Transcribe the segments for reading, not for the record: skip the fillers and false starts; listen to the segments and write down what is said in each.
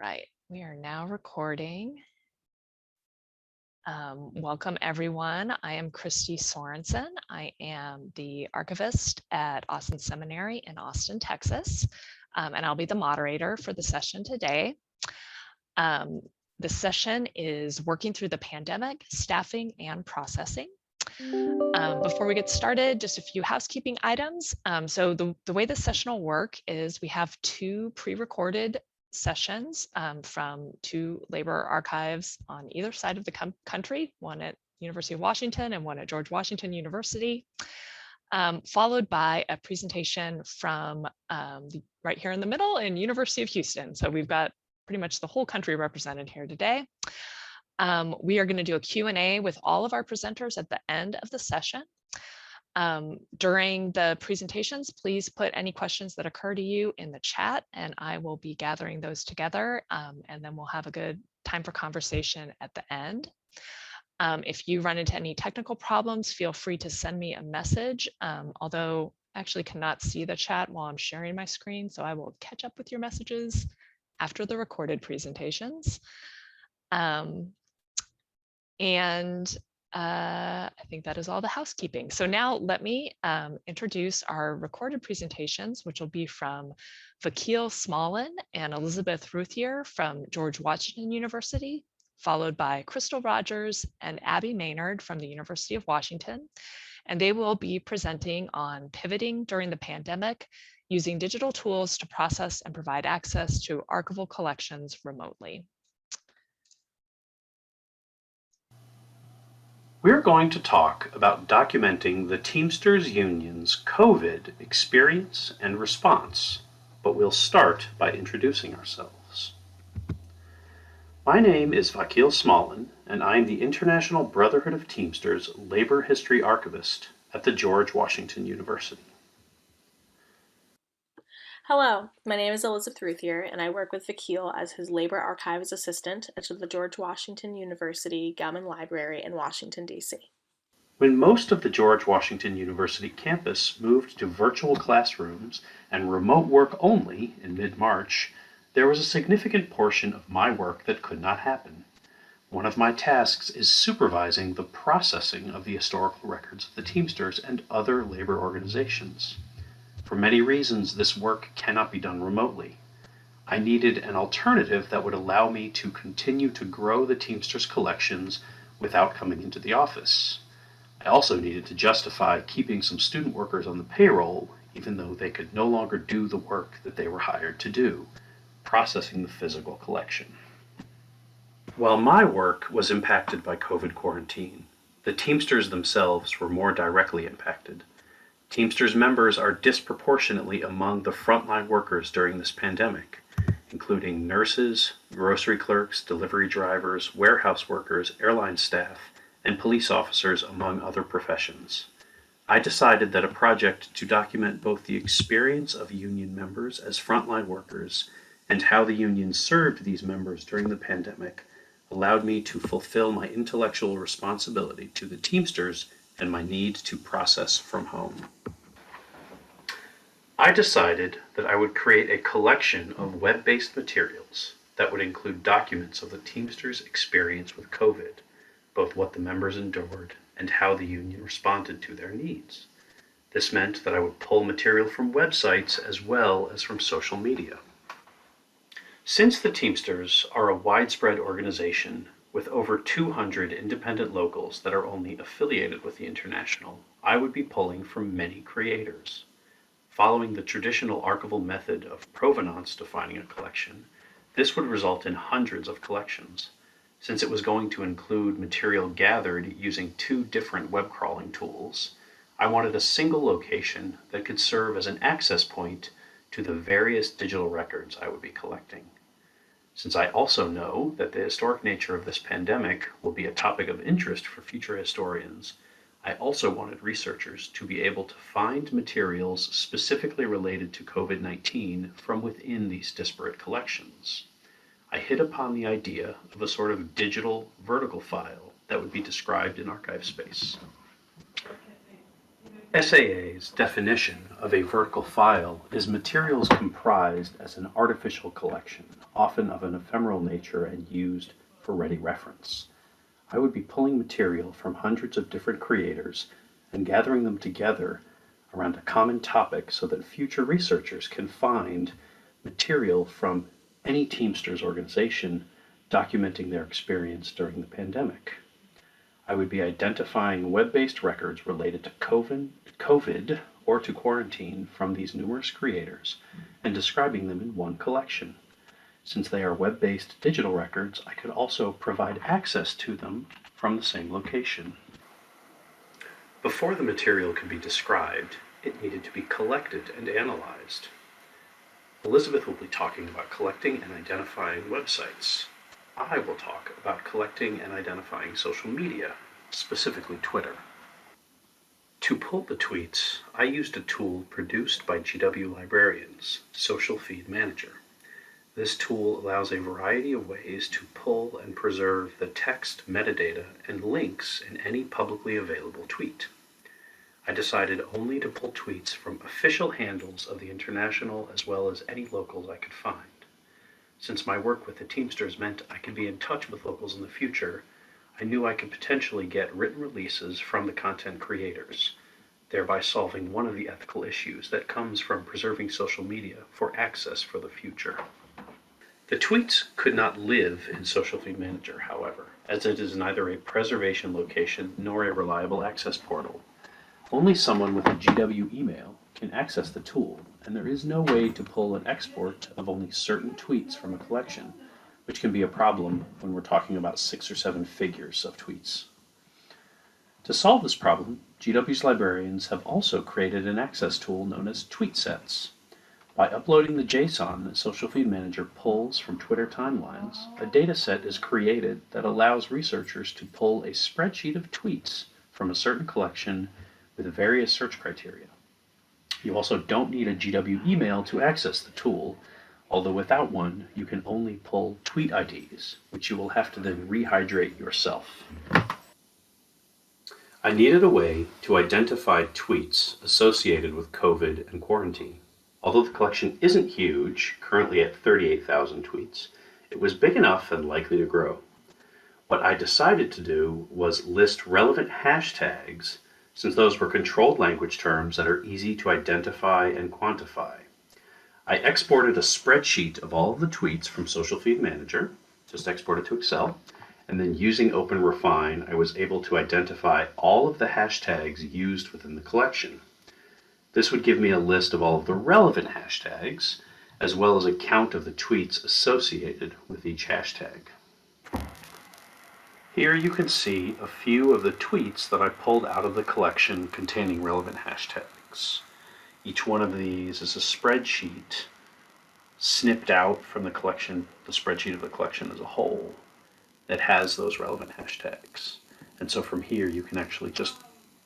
right, we are now recording. Welcome everyone. I am Christy Sorensen. I am the archivist at Austin Seminary in Austin, Texas, and I'll be the moderator for the session today. The session is working through the pandemic, staffing, and processing. Before we get started, just a few housekeeping items. So the way the session will work is we have two pre-recorded sessions from two labor archives on either side of the country, one at University of Washington and one at George Washington University, followed by a presentation from right here in the middle in University of Houston. So we've got pretty much the whole country represented here today. We are going to do a Q&A with all of our presenters at the end of the session. During the presentations, please put any questions that occur to you in the chat, and I will be gathering those together, and then we'll have a good time for conversation at the end. If you run into any technical problems, feel free to send me a message, although I actually cannot see the chat while I'm sharing my screen, so I will catch up with your messages after the recorded presentations. I think that is all the housekeeping. So now let me introduce our recorded presentations, which will be from Vakil Smallin and Elizabeth Ruthier from George Washington University, followed by Crystal Rogers and Abby Maynard from the University of Washington. And they will be presenting on pivoting during the pandemic, using digital tools to process and provide access to archival collections remotely. We're going to talk about documenting the Teamsters Union's COVID experience and response, but we'll start by introducing ourselves. My name is Vakil Smallin, and I'm the International Brotherhood of Teamsters Labor History Archivist at the George Washington University. Hello, my name is Elizabeth Ruthier, and I work with Vakil as his Labor Archives Assistant at the George Washington University Gelman Library in Washington, D.C. When most of the George Washington University campus moved to virtual classrooms and remote work only in mid-March, there was a significant portion of my work that could not happen. One of my tasks is supervising the processing of the historical records of the Teamsters and other labor organizations. For many reasons, this work cannot be done remotely. I needed an alternative that would allow me to continue to grow the Teamsters collections without coming into the office. I also needed to justify keeping some student workers on the payroll, even though they could no longer do the work that they were hired to do, processing the physical collection. While my work was impacted by COVID quarantine, the Teamsters themselves were more directly impacted. Teamsters members are disproportionately among the frontline workers during this pandemic, including nurses, grocery clerks, delivery drivers, warehouse workers, airline staff, and police officers, among other professions. I decided that a project to document both the experience of union members as frontline workers and how the union served these members during the pandemic allowed me to fulfill my intellectual responsibility to the Teamsters and my need to process from home. I decided that I would create a collection of web-based materials that would include documents of the Teamsters' experience with COVID, both what the members endured and how the union responded to their needs. This meant that I would pull material from websites as well as from social media. Since the Teamsters are a widespread organization with over 200 independent locals that are only affiliated with the International, I would be pulling from many creators. Following the traditional archival method of provenance defining a collection, this would result in hundreds of collections. Since it was going to include material gathered using two different web crawling tools, I wanted a single location that could serve as an access point to the various digital records I would be collecting. Since I also know that the historic nature of this pandemic will be a topic of interest for future historians, I also wanted researchers to be able to find materials specifically related to COVID-19 from within these disparate collections. I hit upon the idea of a sort of digital vertical file that would be described in archive space. SAA's definition of a vertical file is materials comprised as an artificial collection, often of an ephemeral nature and used for ready reference. I would be pulling material from hundreds of different creators and gathering them together around a common topic so that future researchers can find material from any Teamsters organization documenting their experience during the pandemic. I would be identifying web-based records related to COVID or to quarantine from these numerous creators and describing them in one collection. Since they are web-based digital records, I could also provide access to them from the same location. Before the material could be described, it needed to be collected and analyzed. Elizabeth will be talking about collecting and identifying websites. I will talk about collecting and identifying social media, specifically Twitter. To pull the tweets, I used a tool produced by GW librarians, Social Feed Manager. This tool allows a variety of ways to pull and preserve the text, metadata, and links in any publicly available tweet. I decided only to pull tweets from official handles of the international as well as any locals I could find. Since my work with the Teamsters meant I could be in touch with locals in the future, I knew I could potentially get written releases from the content creators, thereby solving one of the ethical issues that comes from preserving social media for access for the future. The tweets could not live in Social Feed Manager, however, as it is neither a preservation location nor a reliable access portal. Only someone with a GW email can access the tool, and there is no way to pull an export of only certain tweets from a collection, which can be a problem when we're talking about 6 or 7 figures of tweets. To solve this problem, GW's librarians have also created an access tool known as tweet sets. By uploading the JSON that Social Feed Manager pulls from Twitter timelines, a dataset is created that allows researchers to pull a spreadsheet of tweets from a certain collection with various search criteria. You also don't need a GW email to access the tool, although without one, you can only pull tweet IDs, which you will have to then rehydrate yourself. I needed a way to identify tweets associated with COVID and quarantine. Although the collection isn't huge, currently at 38,000 tweets, it was big enough and likely to grow. What I decided to do was list relevant hashtags, since those were controlled language terms that are easy to identify and quantify. I exported a spreadsheet of all of the tweets from Social Feed Manager, just export it to Excel, and then using OpenRefine, I was able to identify all of the hashtags used within the collection. This would give me a list of all of the relevant hashtags, as well as a count of the tweets associated with each hashtag. Here you can see a few of the tweets that I pulled out of the collection containing relevant hashtags. Each one of these is a spreadsheet snipped out from the collection, the spreadsheet of the collection as a whole, that has those relevant hashtags. And so from here you can actually just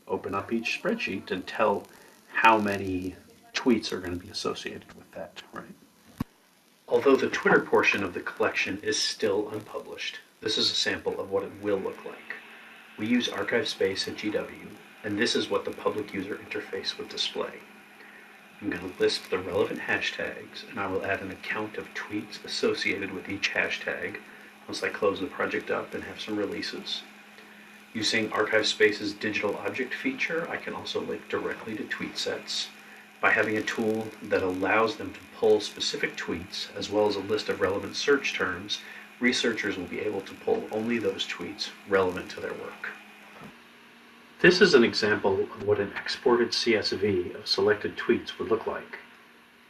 open up each spreadsheet and tell how many tweets are going to be associated with that, right? Although the Twitter portion of the collection is still unpublished, this is a sample of what it will look like. We use archive space at GW, and this is what the public user interface would display. I'm going to list the relevant hashtags, and I will add an account of tweets associated with each hashtag once I close the project up and have some releases. Using Archive Space's digital object feature, I can also link directly to tweet sets. By having a tool that allows them to pull specific tweets, as well as a list of relevant search terms, researchers will be able to pull only those tweets relevant to their work. This is an example of what an exported CSV of selected tweets would look like.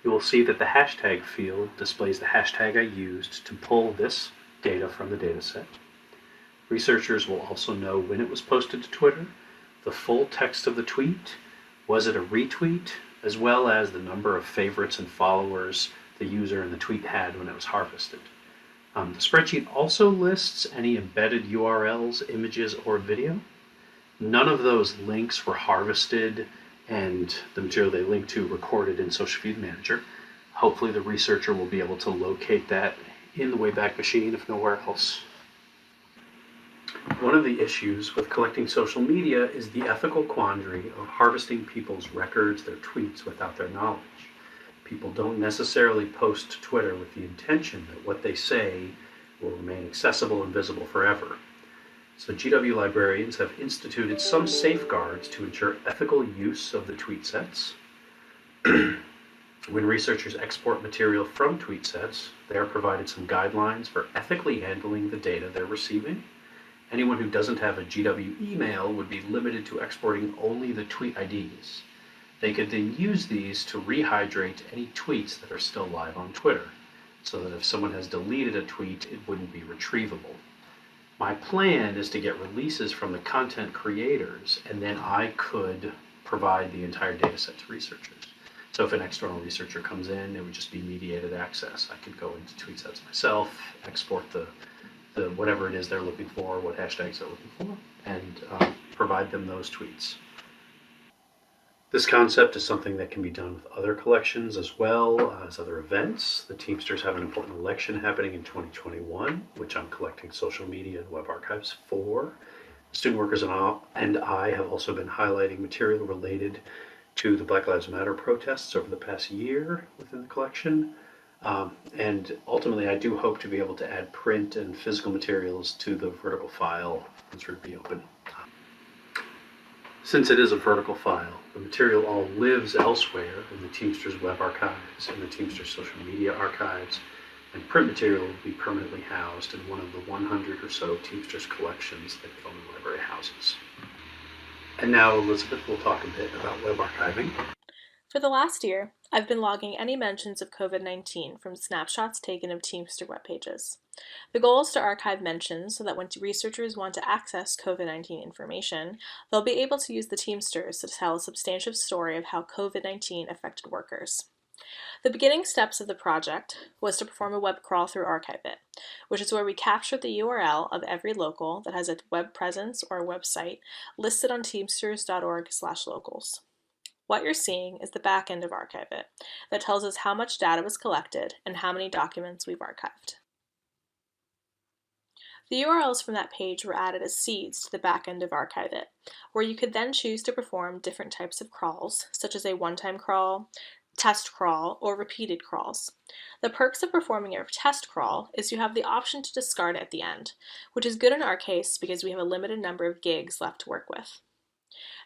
You will see that the hashtag field displays the hashtag I used to pull this data from the dataset. Researchers will also know when it was posted to Twitter, the full text of the tweet, was it a retweet, as well as the number of favorites and followers the user and the tweet had when it was harvested. The spreadsheet also lists any embedded URLs, images, or video. None of those links were harvested and the material they link to recorded in Social Feed Manager. Hopefully the researcher will be able to locate that in the Wayback Machine, if nowhere else. One of the issues with collecting social media is the ethical quandary of harvesting people's records, their tweets, without their knowledge. People don't necessarily post to Twitter with the intention that what they say will remain accessible and visible forever. So GW librarians have instituted some safeguards to ensure ethical use of the tweet sets. When researchers export material from tweet sets, they are provided some guidelines for ethically handling the data they're receiving. Anyone who doesn't have a GW email would be limited to exporting only the tweet IDs. They could then use these to rehydrate any tweets that are still live on Twitter, so that if someone has deleted a tweet, it wouldn't be retrievable. My plan is to get releases from the content creators, and then I could provide the entire data set to researchers. So if an external researcher comes in, it would just be mediated access. I could go into tweet sets myself, export the whatever it is they're looking for, what hashtags they're looking for, and provide them those tweets. This concept is something that can be done with other collections as well as other events. The Teamsters have an important election happening in 2021, which I'm collecting social media and web archives for. Student workers and I have also been highlighting material related to the Black Lives Matter protests over the past year within the collection. And ultimately, I do hope to be able to add print and physical materials to the vertical file once we reopen. Since it is a vertical file, the material all lives elsewhere in the Teamsters web archives and the Teamsters social media archives, and print material will be permanently housed in one of the 100 or so Teamsters collections that Gilman Library houses. And now Elizabeth will talk a bit about web archiving. For the last year, I've been logging any mentions of COVID-19 from snapshots taken of Teamster web pages. The goal is to archive mentions so that when researchers want to access COVID-19 information, they'll be able to use the Teamsters to tell a substantive story of how COVID-19 affected workers. The beginning steps of the project was to perform a web crawl through Archivit, which is where we captured the URL of every local that has a web presence or a website listed on teamsters.org/locals. What you're seeing is the back end of Archivit that tells us how much data was collected and how many documents we've archived. The URLs from that page were added as seeds to the back end of Archivit, where you could then choose to perform different types of crawls, such as a one-time crawl, test crawl, or repeated crawls. The perks of performing a test crawl is you have the option to discard it at the end, which is good in our case because we have a limited number of gigs left to work with.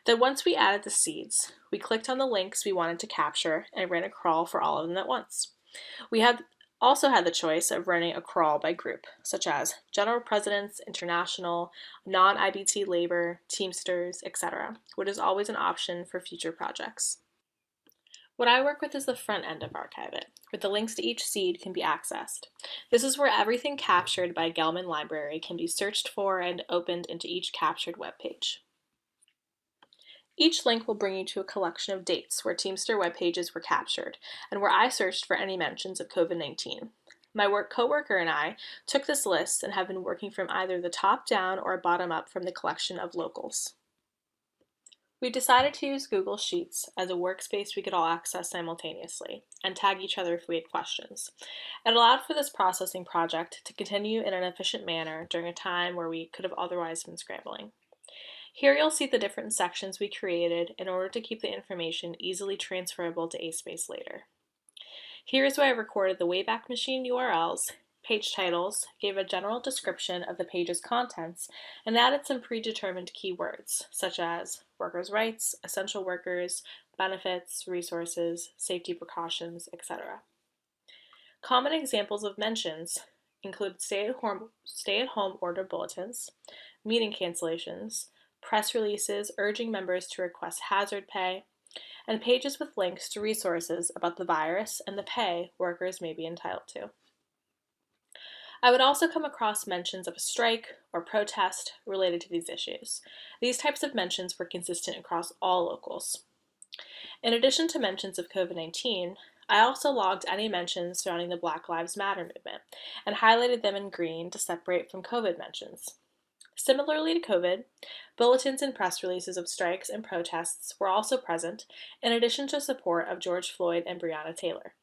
Then once we added the seeds, we clicked on the links we wanted to capture and ran a crawl for all of them at once. We also had the choice of running a crawl by group, such as General Presidents, International, non-IBT Labor, Teamsters, etc., which is always an option for future projects. What I work with is the front end of Archivit, where the links to each seed can be accessed. This is where everything captured by Gelman Library can be searched for and opened into each captured web page. Each link will bring you to a collection of dates where Teamster web pages were captured, and where I searched for any mentions of COVID-19. My coworker and I took this list and have been working from either the top down or bottom up from the collection of locals. We decided to use Google Sheets as a workspace we could all access simultaneously, and tag each other if we had questions. It allowed for this processing project to continue in an efficient manner during a time where we could have otherwise been scrambling. Here you'll see the different sections we created in order to keep the information easily transferable to ASpace later. Here's where I recorded the Wayback Machine URLs, page titles, gave a general description of the page's contents, and added some predetermined keywords, such as workers' rights, essential workers, benefits, resources, safety precautions, etc. Common examples of mentions include stay-at-home order bulletins, meeting cancellations, press releases urging members to request hazard pay, and pages with links to resources about the virus and the pay workers may be entitled to. I would also come across mentions of a strike or protest related to these issues. These types of mentions were consistent across all locals. In addition to mentions of COVID-19, I also logged any mentions surrounding the Black Lives Matter movement and highlighted them in green to separate from COVID mentions. Similarly to COVID, bulletins and press releases of strikes and protests were also present, in addition to support of George Floyd and Breonna Taylor.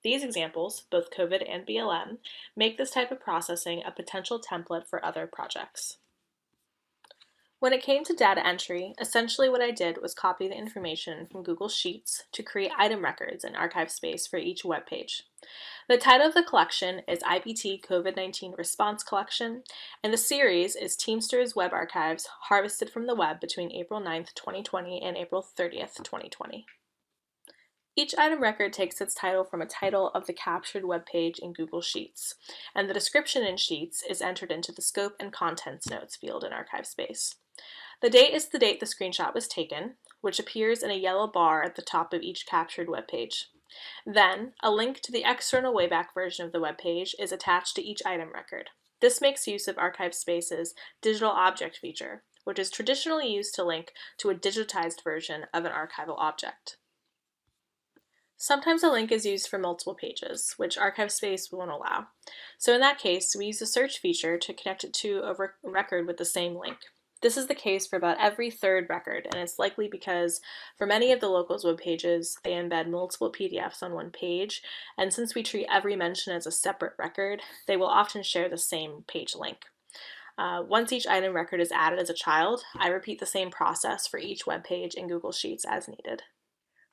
These examples, both COVID and BLM, make this type of processing a potential template for other projects. When it came to data entry, essentially what I did was copy the information from Google Sheets to create item records in archive space for each web page. The title of the collection is IPT COVID-19 Response Collection, and the series is Teamsters Web Archives harvested from the web between April 9th, 2020 and April 30th, 2020. Each item record takes its title from a title of the captured web page in Google Sheets, and the description in Sheets is entered into the Scope and Contents Notes field in Archive Space. The date is the date the screenshot was taken, which appears in a yellow bar at the top of each captured web page. Then, a link to the external Wayback version of the web page is attached to each item record. This makes use of Archive Space's Digital Object feature, which is traditionally used to link to a digitized version of an archival object. Sometimes a link is used for multiple pages, which Archive Space won't allow. So in that case, we use the search feature to connect it to a record with the same link. This is the case for about every third record, and it's likely because for many of the locals web pages, they embed multiple PDFs on one page, and since we treat every mention as a separate record, they will often share the same page link. Once each item record is added as a child, I repeat the same process for each web page in Google Sheets as needed.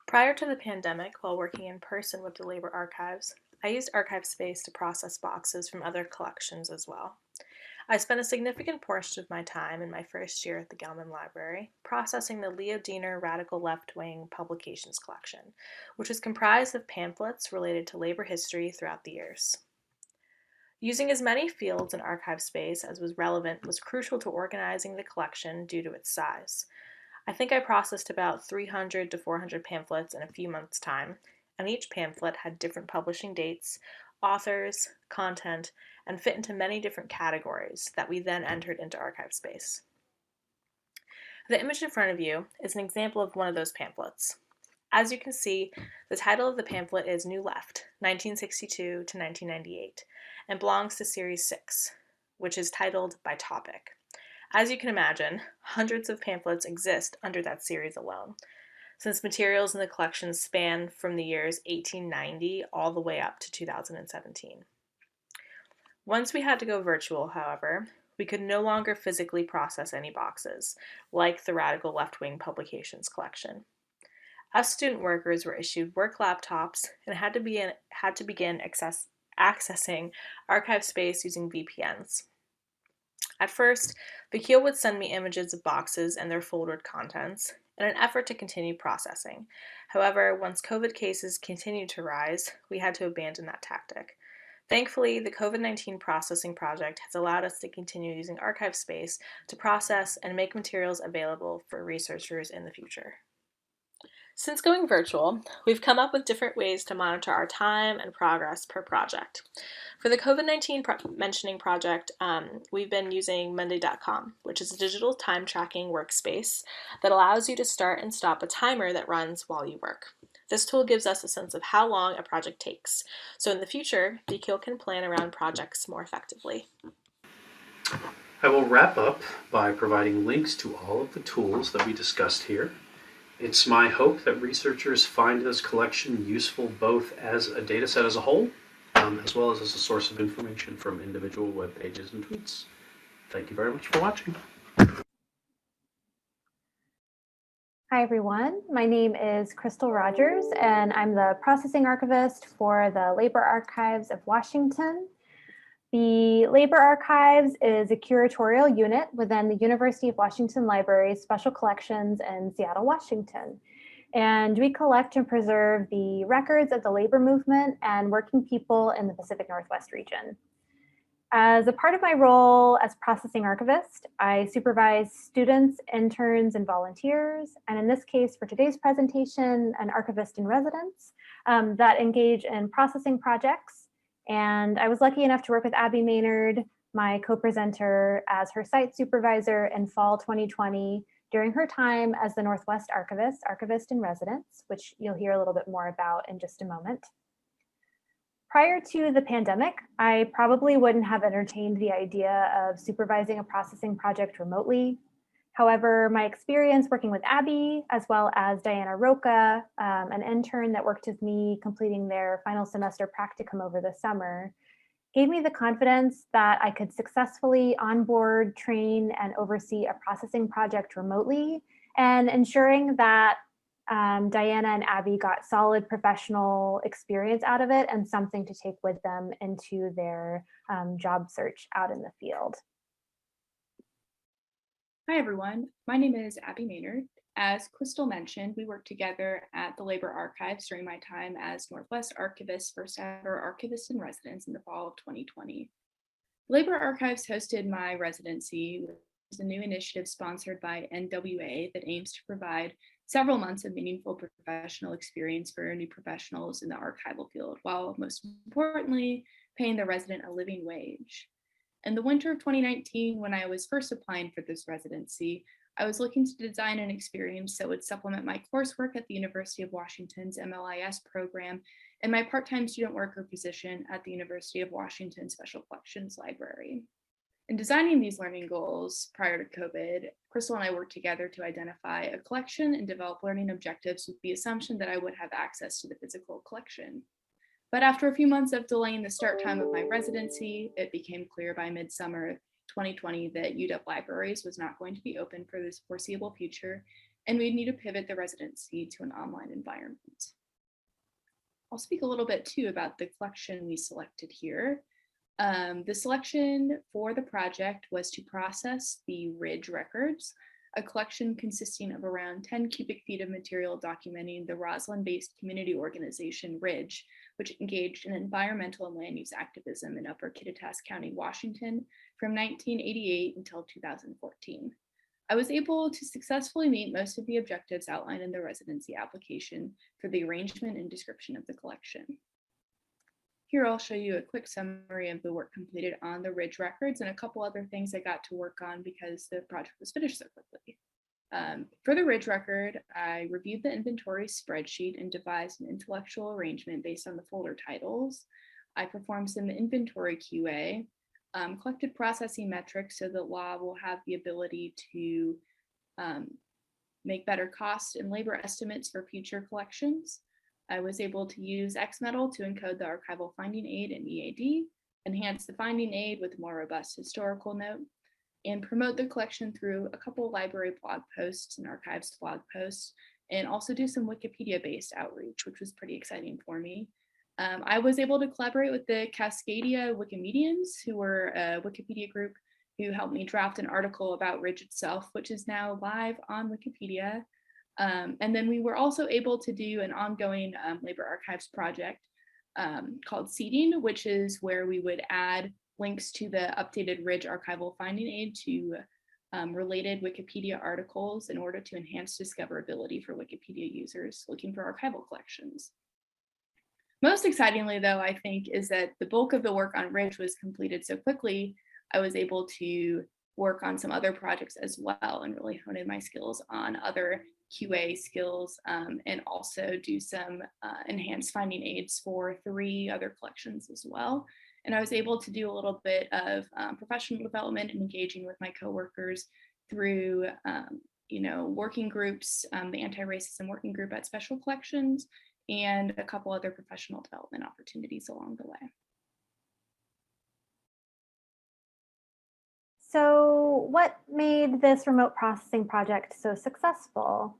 Prior to the pandemic, while working in person with the Labor Archives, I used Archive Space to process boxes from other collections as well. I spent a significant portion of my time in my first year at the Gelman Library processing the Leo Diener Radical Left-Wing Publications collection, which was comprised of pamphlets related to labor history throughout the years. Using as many fields in Archive Space as was relevant was crucial to organizing the collection due to its size. I think I processed about 300 to 400 pamphlets in a few months' time, and each pamphlet had different publishing dates, authors, content, and fit into many different categories that we then entered into Archive Space. The image in front of you is an example of one of those pamphlets. As you can see, the title of the pamphlet is New Left, 1962 to 1998, and belongs to Series 6, which is titled by topic. As you can imagine, hundreds of pamphlets exist under that series alone, since materials in the collection span from the years 1890 all the way up to 2017. Once we had to go virtual, however, we could no longer physically process any boxes, like the Radical Left-Wing Publications collection. Us student workers were issued work laptops and had to begin accessing Archive Space using VPNs. At first, Vakil would send me images of boxes and their foldered contents in an effort to continue processing. However, once COVID cases continued to rise, we had to abandon that tactic. Thankfully, the COVID-19 processing project has allowed us to continue using Archive Space to process and make materials available for researchers in the future. Since going virtual, we've come up with different ways to monitor our time and progress per project. For the COVID-19 mentioning project, we've been using Monday.com, which is a digital time tracking workspace that allows you to start and stop a timer that runs while you work. This tool gives us a sense of how long a project takes, so in the future, Vakil can plan around projects more effectively. I will wrap up by providing links to all of the tools that we discussed here. It's my hope that researchers find this collection useful both as a data set as a whole, as well as a source of information from individual web pages and tweets. Thank you very much for watching. Hi, everyone. My name is Crystal Rogers, and I'm the processing archivist for the Labor Archives of Washington. The Labor Archives is a curatorial unit within the University of Washington Library's Special Collections in Seattle, Washington. And we collect and preserve the records of the labor movement and working people in the Pacific Northwest region. As a part of my role as processing archivist, I supervise students, interns, and volunteers, and in this case, for today's presentation, an archivist in residence that engage in processing projects. And I was lucky enough to work with Abby Maynard, my co-presenter, as her site supervisor in fall 2020 during her time as the Northwest Archivist in residence, which you'll hear a little bit more about in just a moment. Prior to the pandemic, I probably wouldn't have entertained the idea of supervising a processing project remotely. However, my experience working with Abby, as well as Diana Roca, an intern that worked with me completing their final semester practicum over the summer, gave me the confidence that I could successfully onboard, train, and oversee a processing project remotely, and ensuring that Diana and Abby got solid professional experience out of it and something to take with them into their job search out in the field. Hi everyone, my name is Abby Maynard. As Crystal mentioned, we worked together at the Labor Archives during my time as Northwest Archivist's first ever Archivist in Residence in the fall of 2020. Labor Archives hosted my residency, which is a new initiative sponsored by NWA that aims to provide several months of meaningful professional experience for new professionals in the archival field, while most importantly, paying the resident a living wage. In the winter of 2019, when I was first applying for this residency, I was looking to design an experience that would supplement my coursework at the University of Washington's MLIS program and my part-time student worker position at the University of Washington Special Collections Library. In designing these learning goals prior to COVID, Crystal and I worked together to identify a collection and develop learning objectives with the assumption that I would have access to the physical collection. But after a few months of delaying the start time of my residency, it became clear by midsummer 2020 that UW Libraries was not going to be open for this foreseeable future, and we'd need to pivot the residency to an online environment. I'll speak a little bit too about the collection we selected here. The selection for the project was to process the Ridge records, a collection consisting of around 10 cubic feet of material documenting the Roslyn-based community organization Ridge, which engaged in environmental and land use activism in Upper Kittitas County, Washington from 1988 until 2014. I was able to successfully meet most of the objectives outlined in the residency application for the arrangement and description of the collection. Here I'll show you a quick summary of the work completed on the Ridge records and a couple other things I got to work on because the project was finished so quickly. For the Ridge record, I reviewed the inventory spreadsheet and devised an intellectual arrangement based on the folder titles. I performed some inventory QA, collected processing metrics so that law will have the ability to make better cost and labor estimates for future collections. I was able to use XMetal to encode the archival finding aid in EAD, enhance the finding aid with a more robust historical note, and promote the collection through a couple library blog posts and archives blog posts, and also do some Wikipedia-based outreach, which was pretty exciting for me. I was able to collaborate with the Cascadia Wikimedians, who were a Wikipedia group who helped me draft an article about Ridge itself, which is now live on Wikipedia. And then we were also able to do an ongoing labor archives project called Seeding, which is where we would add links to the updated Ridge archival finding aid to related Wikipedia articles in order to enhance discoverability for Wikipedia users looking for archival collections. Most excitingly, though, I think, is that the bulk of the work on Ridge was completed so quickly, I was able to work on some other projects as well and really hone in my skills on other QA skills and also do some enhanced finding aids for 3 other collections as well. And I was able to do a little bit of professional development and engaging with my coworkers through working groups, the anti-racism working group at Special Collections, and a couple other professional development opportunities along the way. So what made this remote processing project so successful?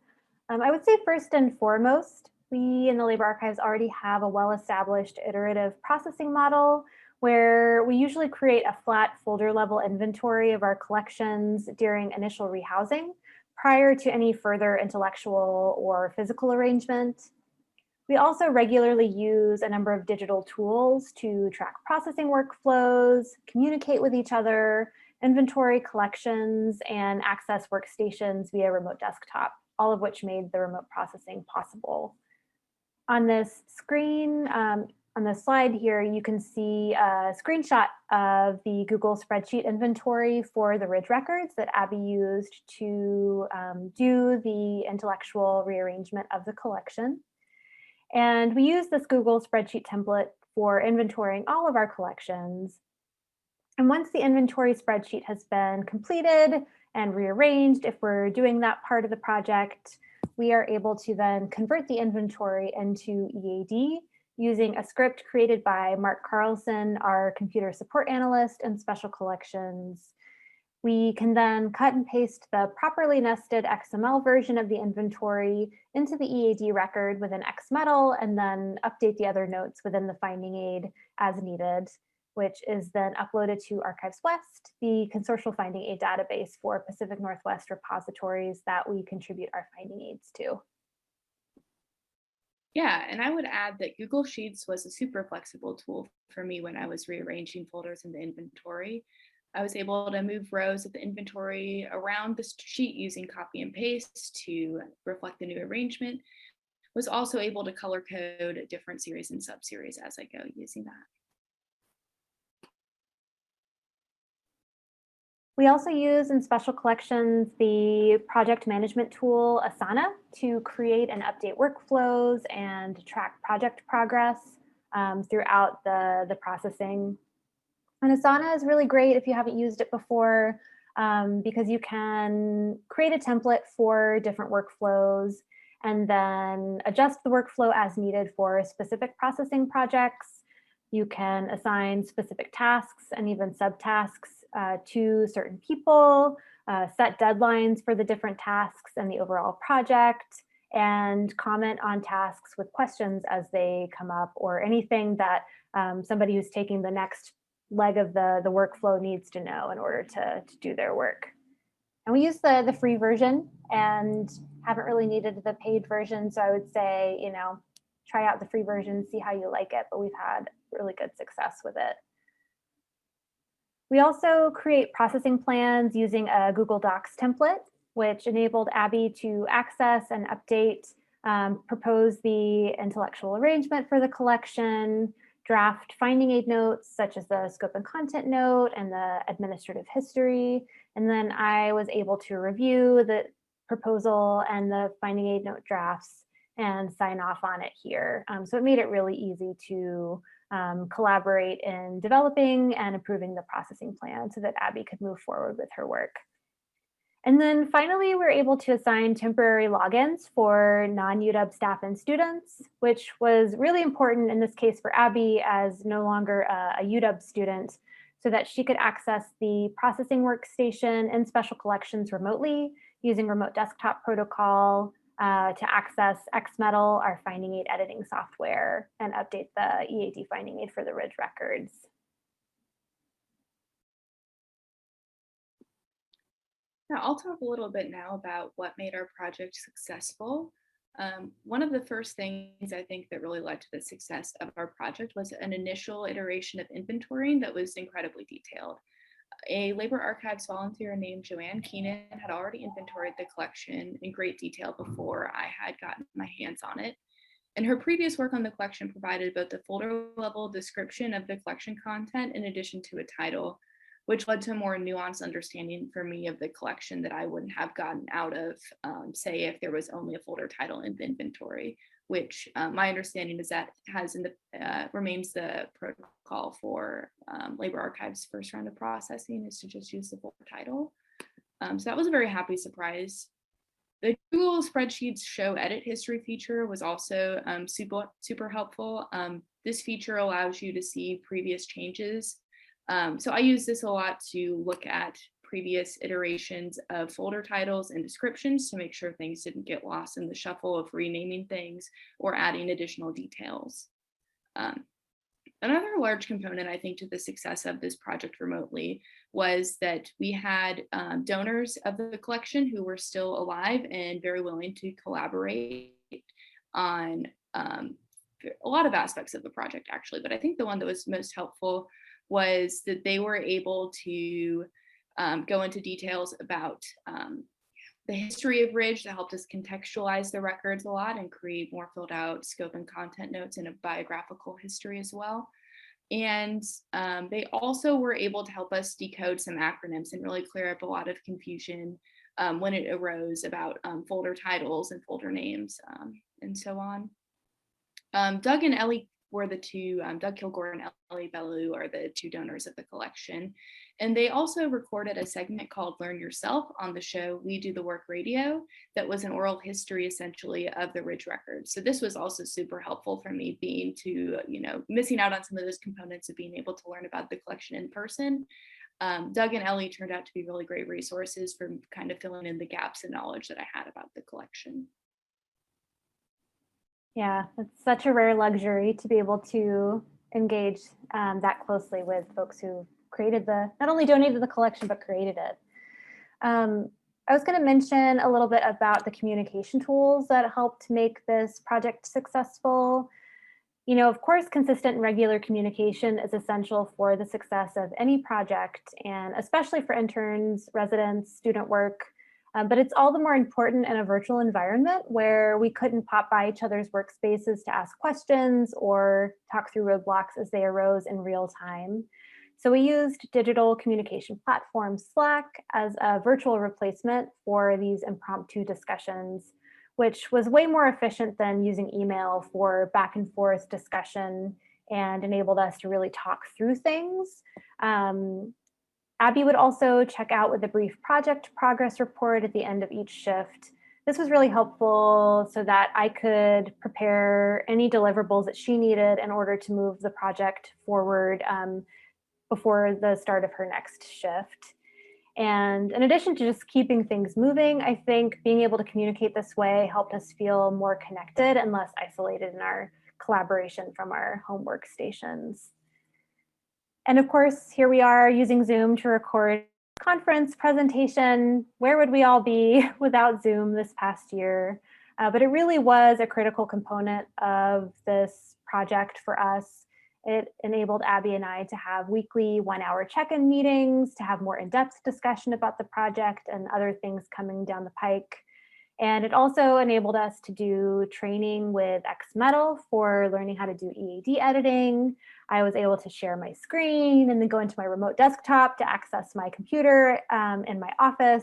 I would say first and foremost, we in the Labor Archives already have a well-established iterative processing model where we usually create a flat folder level inventory of our collections during initial rehousing prior to any further intellectual or physical arrangement. We also regularly use a number of digital tools to track processing workflows, communicate with each other, inventory collections, and access workstations via remote desktop, all of which made the remote processing possible. On this screen, on the slide here, you can see a screenshot of the Google spreadsheet inventory for the Ridge records that Abby used to do the intellectual rearrangement of the collection. And we use this Google spreadsheet template for inventorying all of our collections. And once the inventory spreadsheet has been completed and rearranged, if we're doing that part of the project, we are able to then convert the inventory into EAD using a script created by Mark Carlson, our computer support analyst in special collections. We can then cut and paste the properly nested XML version of the inventory into the EAD record within XMetal, and then update the other notes within the finding aid as needed, which is then uploaded to Archives West, the consortial finding aid database for Pacific Northwest repositories that we contribute our finding aids to. Yeah, and I would add that Google Sheets was a super flexible tool for me when I was rearranging folders in the inventory. I was able to move rows of the inventory around the sheet using copy and paste to reflect the new arrangement. Was also able to color code different series and subseries as I go using that. We also use in special collections the project management tool Asana to create and update workflows and track project progress throughout the processing. And Asana is really great if you haven't used it before, because you can create a template for different workflows and then adjust the workflow as needed for specific processing projects. You can assign specific tasks and even subtasks to certain people, set deadlines for the different tasks and the overall project, and comment on tasks with questions as they come up, or anything that somebody who's taking the next leg of the workflow needs to know in order to do their work. And we use the free version and haven't really needed the paid version. So I would say, try out the free version, see how you like it, but we've had really good success with it. We also create processing plans using a Google Docs template, which enabled Abby to access and update, propose the intellectual arrangement for the collection, draft finding aid notes, such as the scope and content note and the administrative history. And then I was able to review the proposal and the finding aid note drafts and sign off on it here. So it made it really easy to collaborate in developing and approving the processing plan so that Abby could move forward with her work. And then finally, we're able to assign temporary logins for non-UW staff and students, which was really important in this case for Abby as no longer a UW student, so that she could access the processing workstation and special collections remotely using remote desktop protocol to access XMetal, our finding aid editing software, and update the EAD finding aid for the Ridge records. Now, I'll talk a little bit now about what made our project successful. One of the first things I think that really led to the success of our project was an initial iteration of inventorying that was incredibly detailed. A labor archives volunteer named Joanne Keenan had already inventoried the collection in great detail before I had gotten my hands on it. And her previous work on the collection provided both the folder level description of the collection content in addition to a title, which led to a more nuanced understanding for me of the collection that I wouldn't have gotten out of, say, if there was only a folder title in the inventory, which my understanding is that remains the protocol for labor archives' first round of processing, is to just use the folder title. So that was a very happy surprise. The Google Spreadsheets Show Edit History feature was also super helpful. This feature allows you to see previous changes. So I use this a lot to look at previous iterations of folder titles and descriptions to make sure things didn't get lost in the shuffle of renaming things or adding additional details. Another large component, I think, to the success of this project remotely was that we had donors of the collection who were still alive and very willing to collaborate on a lot of aspects of the project, actually. But I think the one that was most helpful was that they were able to go into details about the history of Ridge that helped us contextualize the records a lot and create more filled out scope and content notes and a biographical history as well. And they also were able to help us decode some acronyms and really clear up a lot of confusion when it arose about folder titles and folder names and so on. Doug and Ellie were the two, Doug Kilgore and Ellie Bellew are the two donors of the collection. And they also recorded a segment called Learn Yourself on the show We Do the Work Radio that was an oral history essentially of the Ridge Record. So this was also super helpful for me being to, missing out on some of those components of being able to learn about the collection in person. Doug and Ellie turned out to be really great resources for kind of filling in the gaps in knowledge that I had about the collection. Yeah, it's such a rare luxury to be able to engage that closely with folks who created not only donated the collection, but created it. I was going to mention a little bit about the communication tools that helped make this project successful. Of course, consistent and regular communication is essential for the success of any project, and especially for interns, residents, student work. But it's all the more important in a virtual environment where we couldn't pop by each other's workspaces to ask questions or talk through roadblocks as they arose in real time. So we used digital communication platform Slack as a virtual replacement for these impromptu discussions, which was way more efficient than using email for back and forth discussion and enabled us to really talk through things. Abby would also check out with a brief project progress report at the end of each shift. This was really helpful so that I could prepare any deliverables that she needed in order to move the project forward before the start of her next shift. And in addition to just keeping things moving, I think being able to communicate this way helped us feel more connected and less isolated in our collaboration from our home workstations. And of course, here we are using Zoom to record a conference presentation. Where would we all be without Zoom this past year? But it really was a critical component of this project for us. It enabled Abby and I to have weekly 1-hour check-in meetings, to have more in-depth discussion about the project and other things coming down the pike. And it also enabled us to do training with XMetal for learning how to do EAD editing. I was able to share my screen and then go into my remote desktop to access my computer in my office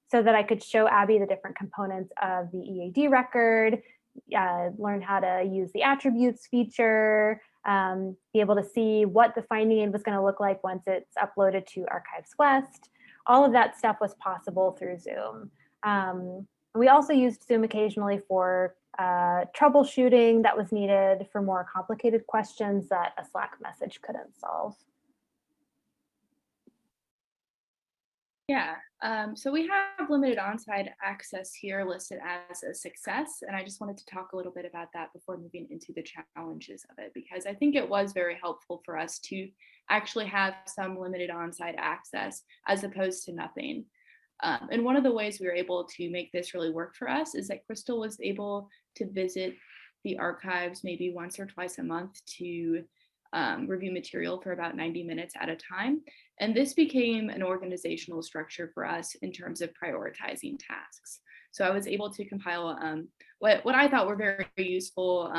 so that I could show Abby the different components of the EAD record, learn how to use the attributes feature, be able to see what the finding aid was going to look like once it's uploaded to Archives West. All of that stuff was possible through Zoom. We also used Zoom occasionally for troubleshooting that was needed for more complicated questions that a Slack message couldn't solve. Yeah, so we have limited on-site access here listed as a success, and I just wanted to talk a little bit about that before moving into the challenges of it, because I think it was very helpful for us to actually have some limited on-site access as opposed to nothing. And one of the ways we were able to make this really work for us is that Crystal was able to visit the archives maybe once or twice a month to review material for about 90 minutes at a time. And this became an organizational structure for us in terms of prioritizing tasks. So I was able to compile what I thought were very useful,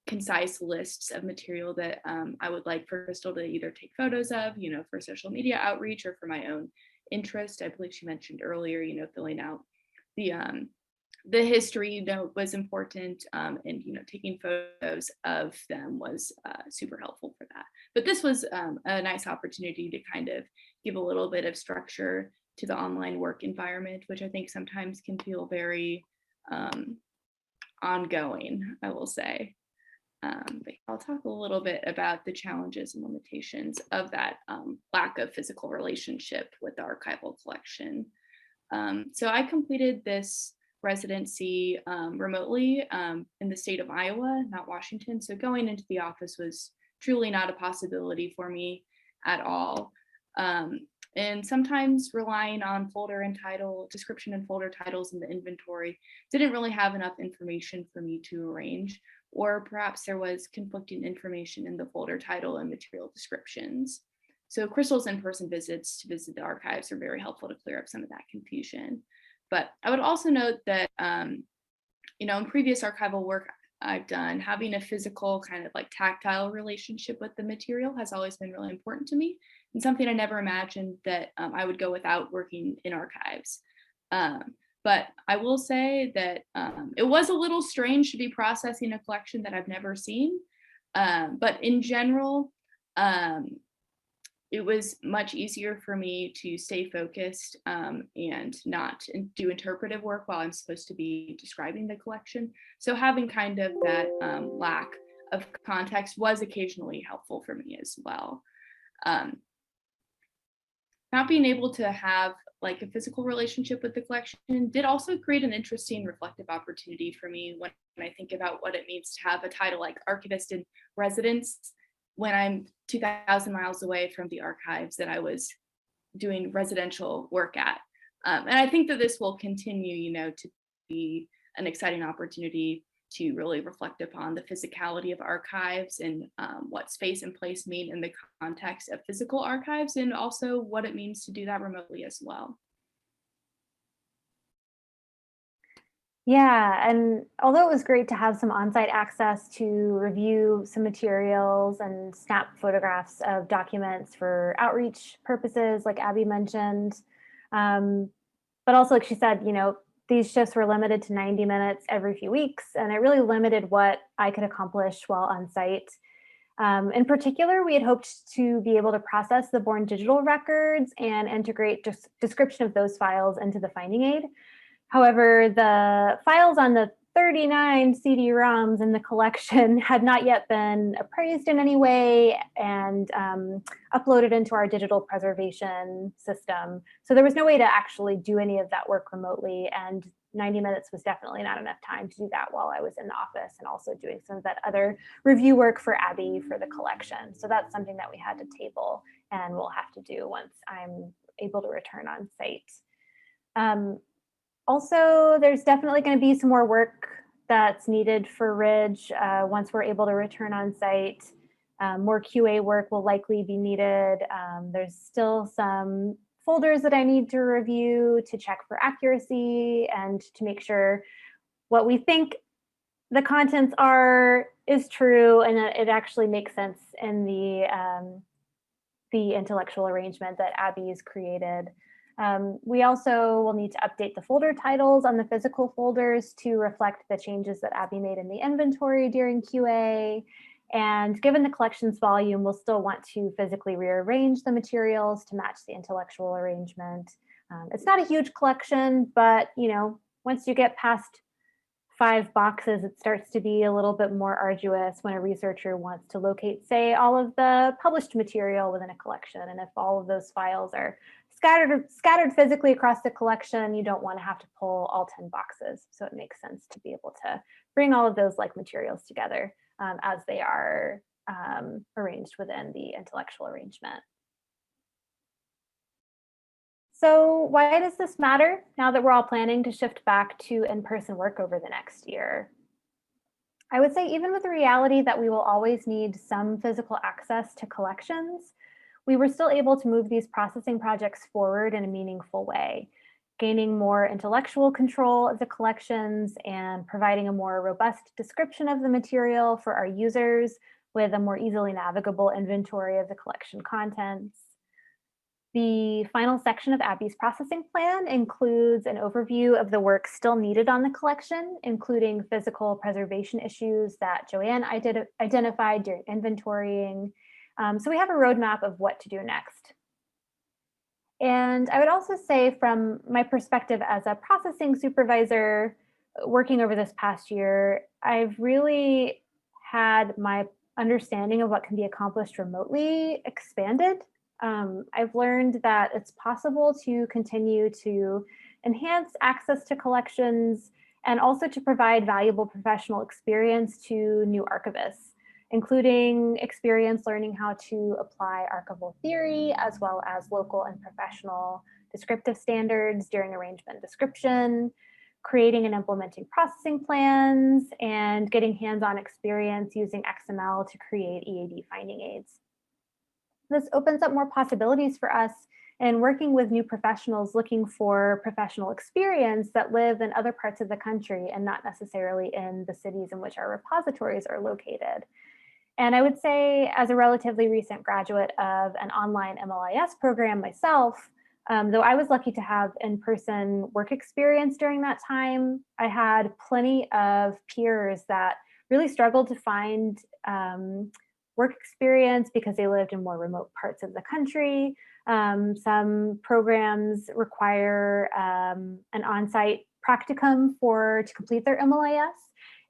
concise lists of material that I would like for Crystal to either take photos of, for social media outreach or for my own interest. I believe she mentioned earlier, filling out the history note was important, and taking photos of them was super helpful for that. But this was a nice opportunity to kind of give a little bit of structure to the online work environment, which I think sometimes can feel very ongoing, I will say. But I'll talk a little bit about the challenges and limitations of that lack of physical relationship with the archival collection. So I completed this residency remotely in the state of Iowa, not Washington. So going into the office was truly not a possibility for me at all. And sometimes relying on folder and title, description and folder titles in the inventory didn't really have enough information for me to arrange, or perhaps there was conflicting information in the folder title and material descriptions. So Crystal's in-person visits to visit the archives are very helpful to clear up some of that confusion. But I would also note that, in previous archival work I've done, having a physical kind of like tactile relationship with the material has always been really important to me, and something I never imagined that I would go without working in archives. But I will say that it was a little strange to be processing a collection that I've never seen. But in general, it was much easier for me to stay focused and not do interpretive work while I'm supposed to be describing the collection. So having kind of that lack of context was occasionally helpful for me as well. Not being able to have like a physical relationship with the collection did also create an interesting reflective opportunity for me when I think about what it means to have a title like archivist in residence when I'm 2,000 miles away from the archives that I was doing residential work at. And I think that this will continue, to be an exciting opportunity to really reflect upon the physicality of archives and what space and place mean in the context of physical archives, and also what it means to do that remotely as well. Yeah, and although it was great to have some on-site access to review some materials and snap photographs of documents for outreach purposes, like Abby mentioned, but also like she said, these shifts were limited to 90 minutes every few weeks, and it really limited what I could accomplish while on site. In particular, we had hoped to be able to process the born digital records and integrate description of those files into the finding aid. However, the files on the 39 CD-ROMs in the collection had not yet been appraised in any way and uploaded into our digital preservation system. So there was no way to actually do any of that work remotely, and 90 minutes was definitely not enough time to do that while I was in the office and also doing some of that other review work for Abby for the collection. So that's something that we had to table and we'll have to do once I'm able to return on site. Also, there's definitely going to be some more work that's needed for Ridge once we're able to return on site. More QA work will likely be needed. There's still some folders that I need to review to check for accuracy and to make sure what we think the contents are is true and that it actually makes sense in the intellectual arrangement that Abby's created. We also will need to update the folder titles on the physical folders to reflect the changes that Abby made in the inventory during QA. And given the collection's volume, we'll still want to physically rearrange the materials to match the intellectual arrangement. It's not a huge collection, but once you get past 5 boxes, it starts to be a little bit more arduous when a researcher wants to locate, say, all of the published material within a collection. And if all of those files are scattered physically across the collection, you don't want to have to pull all 10 boxes. So it makes sense to be able to bring all of those like materials together as they are arranged within the intellectual arrangement. So why does this matter now that we're all planning to shift back to in-person work over the next year? I would say even with the reality that we will always need some physical access to collections, we were still able to move these processing projects forward in a meaningful way, gaining more intellectual control of the collections and providing a more robust description of the material for our users with a more easily navigable inventory of the collection contents. The final section of Abby's processing plan includes an overview of the work still needed on the collection, including physical preservation issues that Joanne identified during inventorying. So we have a roadmap of what to do next. And I would also say from my perspective as a processing supervisor working over this past year, I've really had my understanding of what can be accomplished remotely expanded. I've learned that it's possible to continue to enhance access to collections and also to provide valuable professional experience to new archivists, including experience learning how to apply archival theory as well as local and professional descriptive standards during arrangement description, creating and implementing processing plans, and getting hands-on experience using XML to create EAD finding aids. This opens up more possibilities for us in working with new professionals looking for professional experience that live in other parts of the country and not necessarily in the cities in which our repositories are located. And I would say, as a relatively recent graduate of an online MLIS program myself, though I was lucky to have in-person work experience during that time, I had plenty of peers that really struggled to find work experience because they lived in more remote parts of the country. Some programs require an on-site practicum to complete their MLIS.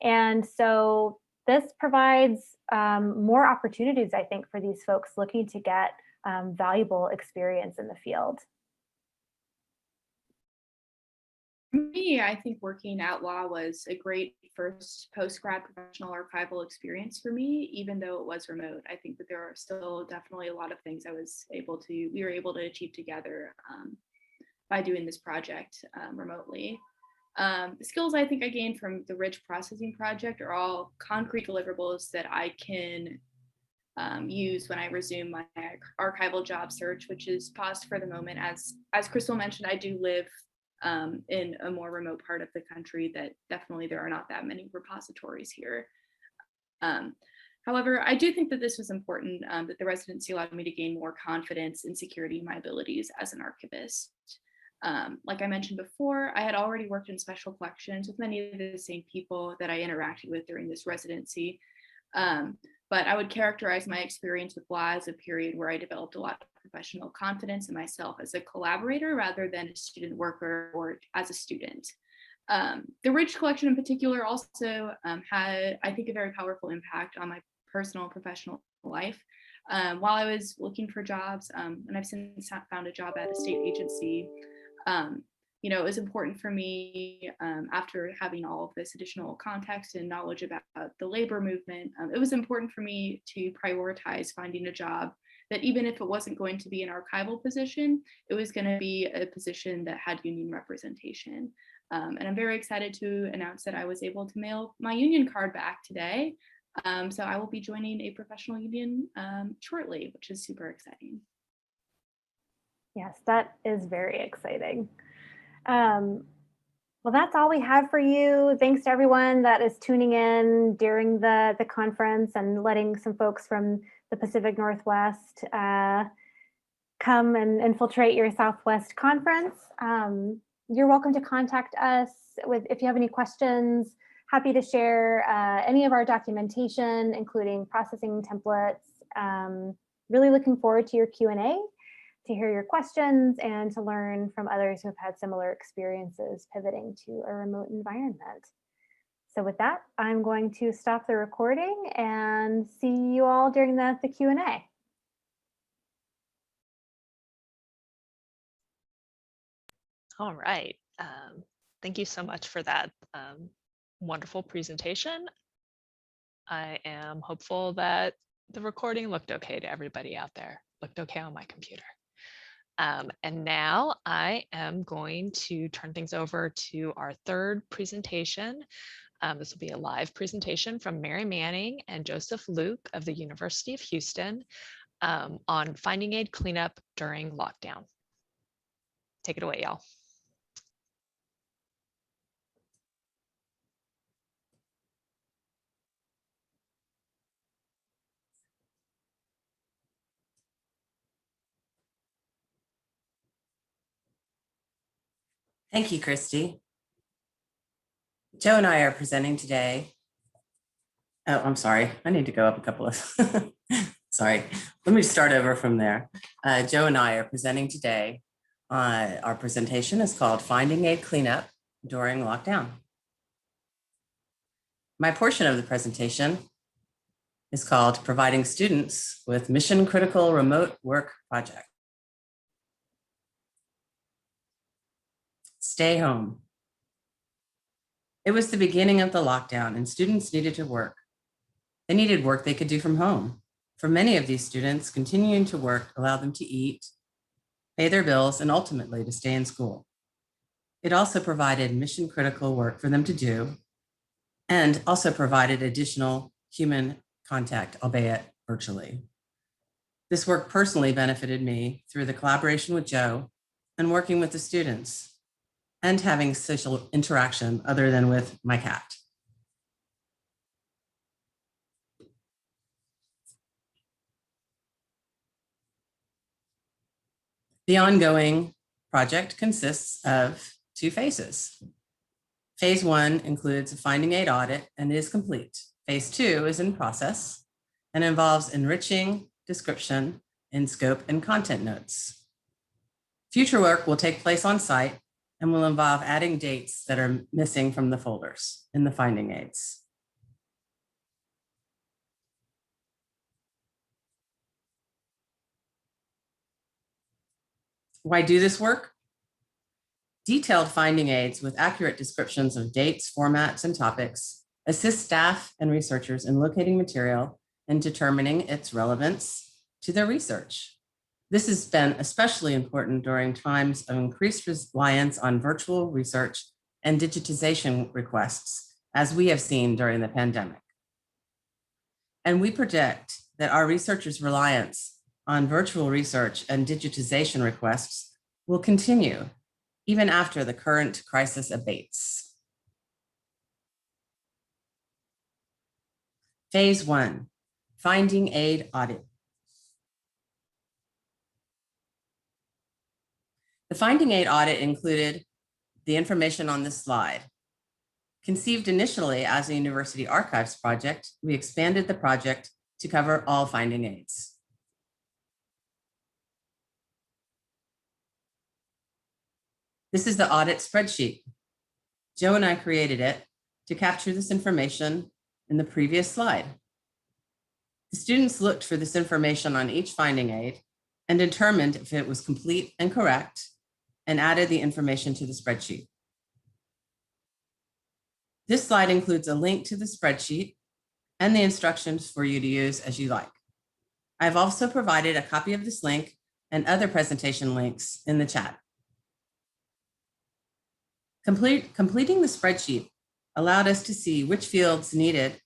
And so this provides more opportunities, I think, for these folks looking to get valuable experience in the field. For me, I think working at law was a great first post-grad professional archival experience for me, even though it was remote. I think that there are still definitely a lot of things we were able to achieve together by doing this project remotely. The skills I think I gained from the Ridge Processing Project are all concrete deliverables that I can use when I resume my archival job search, which is paused for the moment. As Crystal mentioned, I do live in a more remote part of the country that definitely there are not that many repositories here. However, I do think that this was important, that the residency allowed me to gain more confidence and security in my abilities as an archivist. Like I mentioned before, I had already worked in special collections with many of the same people that I interacted with during this residency. But I would characterize my experience with law as a period where I developed a lot of professional confidence in myself as a collaborator rather than a student worker or as a student. The Ridge collection in particular also had, I think, a very powerful impact on my personal and professional life. While I was looking for jobs, and I've since found a job at a state agency, it was important for me after having all of this additional context and knowledge about the labor movement. It was important for me to prioritize finding a job that even if it wasn't going to be an archival position, it was going to be a position that had union representation. And I'm very excited to announce that I was able to mail my union card back today. So I will be joining a professional union shortly, which is super exciting. Yes, that is very exciting. Well, that's all we have for you. Thanks to everyone that is tuning in during the conference and letting some folks from the Pacific Northwest come and infiltrate your Southwest conference. You're welcome to contact us if you have any questions. Happy to share any of our documentation, including processing templates. Really looking forward to your Q&A, to hear your questions and to learn from others who have had similar experiences pivoting to a remote environment. So with that, I'm going to stop the recording and see you all during the Q&A. All right. Thank you so much for that wonderful presentation. I am hopeful that the recording looked okay to everybody out there. Looked okay on my computer. And now I am going to turn things over to our third presentation. This will be a live presentation from Mary Manning and Joseph Luke of the University of Houston on finding aid cleanup during lockdown. Take it away, y'all. Thank you, Christy. Joe and I are presenting today. Oh, I'm sorry. I need to go up a couple of, sorry. Let me start over from there. Joe and I are presenting today. Our presentation is called Finding Aid Cleanup During Lockdown. My portion of the presentation is called Providing Students with Mission Critical Remote Work Project. Stay home. It was the beginning of the lockdown and students needed to work. They needed work they could do from home. For many of these students, continuing to work allowed them to eat, pay their bills, and ultimately to stay in school. It also provided mission critical work for them to do and also provided additional human contact, albeit virtually. This work personally benefited me through the collaboration with Joe and working with the students and having social interaction other than with my cat. The ongoing project consists of 2 phases. Phase 1 includes a finding aid audit and is complete. Phase 2 is in process and involves enriching description in scope and content notes. Future work will take place on site and will involve adding dates that are missing from the folders in the finding aids. Why do this work? Detailed finding aids with accurate descriptions of dates, formats, and topics assist staff and researchers in locating material and determining its relevance to their research. This has been especially important during times of increased reliance on virtual research and digitization requests, as we have seen during the pandemic. And we predict that our researchers' reliance on virtual research and digitization requests will continue even after the current crisis abates. Phase 1, finding aid audit. The finding aid audit included the information on this slide. Conceived initially as a university archives project, we expanded the project to cover all finding aids. This is the audit spreadsheet. Joe and I created it to capture this information in the previous slide. The students looked for this information on each finding aid and determined if it was complete and correct and added the information to the spreadsheet. This slide includes a link to the spreadsheet and the instructions for you to use as you like. I've also provided a copy of this link and other presentation links in the chat. Completing the spreadsheet allowed us to see which fields needed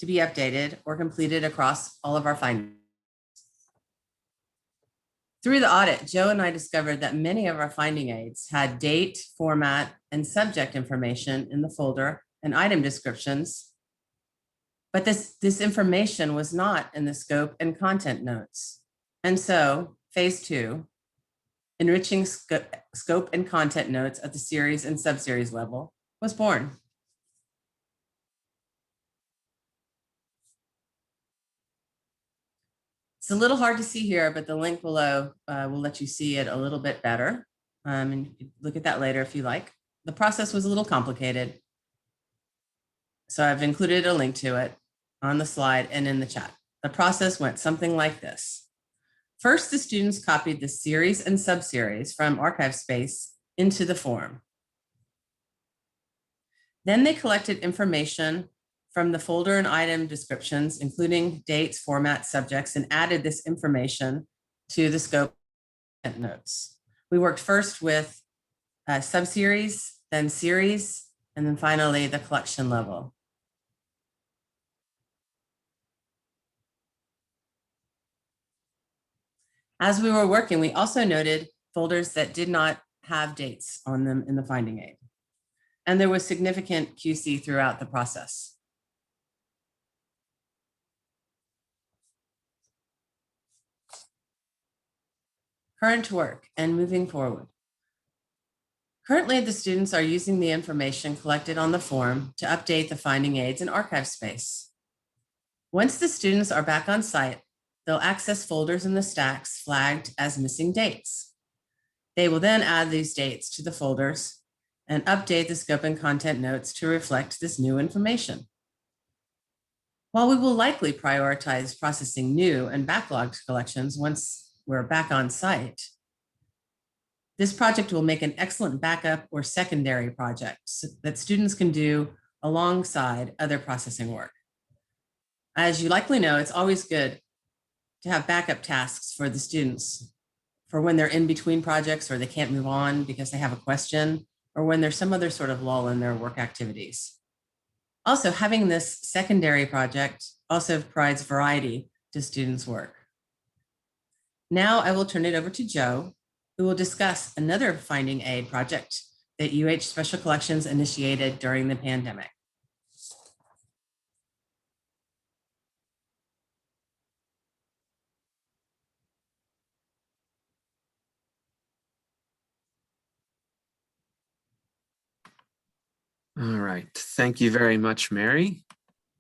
to be updated or completed across all of our findings. Through the audit, Joe and I discovered that many of our finding aids had date, format, and subject information in the folder and item descriptions, but this information was not in the scope and content notes. And so phase 2, enriching scope and content notes at the series and subseries level, was born. It's a little hard to see here, but the link below will let you see it a little bit better. And you can look at that later if you like. The process was a little complicated, so I've included a link to it on the slide and in the chat. The process went something like this. First, the students copied the series and subseries from archive space into the form. Then they collected information from the folder and item descriptions, including dates, formats, subjects, and added this information to the scope notes. We worked first with subseries, then series, and then finally the collection level. As we were working, we also noted folders that did not have dates on them in the finding aid. And there was significant QC throughout the process. Current work and moving forward. Currently, the students are using the information collected on the form to update the finding aids in archive space. Once the students are back on site, they'll access folders in the stacks flagged as missing dates. They will then add these dates to the folders and update the scope and content notes to reflect this new information. While we will likely prioritize processing new and backlogged collections once we're back on site, this project will make an excellent backup or secondary project that students can do alongside other processing work. As you likely know, it's always good to have backup tasks for the students for when they're in between projects or they can't move on because they have a question, or when there's some other sort of lull in their work activities. Also, having this secondary project also provides variety to students' work. Now I will turn it over to Joe, who will discuss another finding aid project that UH Special Collections initiated during the pandemic. All right, thank you very much, Mary.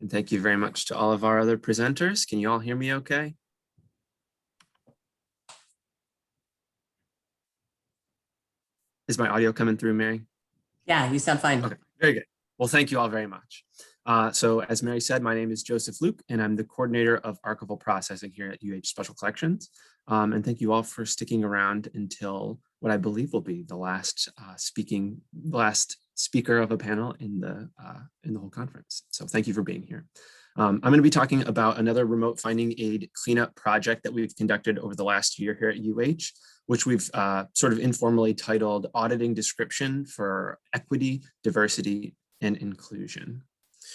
And thank you very much to all of our other presenters. Can you all hear me okay? Is my audio coming through, Mary? Yeah, you sound fine. Okay, very good. Well, thank you all very much. So as Mary said, my name is Joseph Luke, and I'm the coordinator of archival processing here at UH Special Collections. And thank you all for sticking around until what I believe will be the last speaker of a panel in the whole conference. So thank you for being here. I'm going to be talking about another remote finding aid cleanup project that we've conducted over the last year here at UH, which we've sort of informally titled Auditing Description for Equity, Diversity, and Inclusion.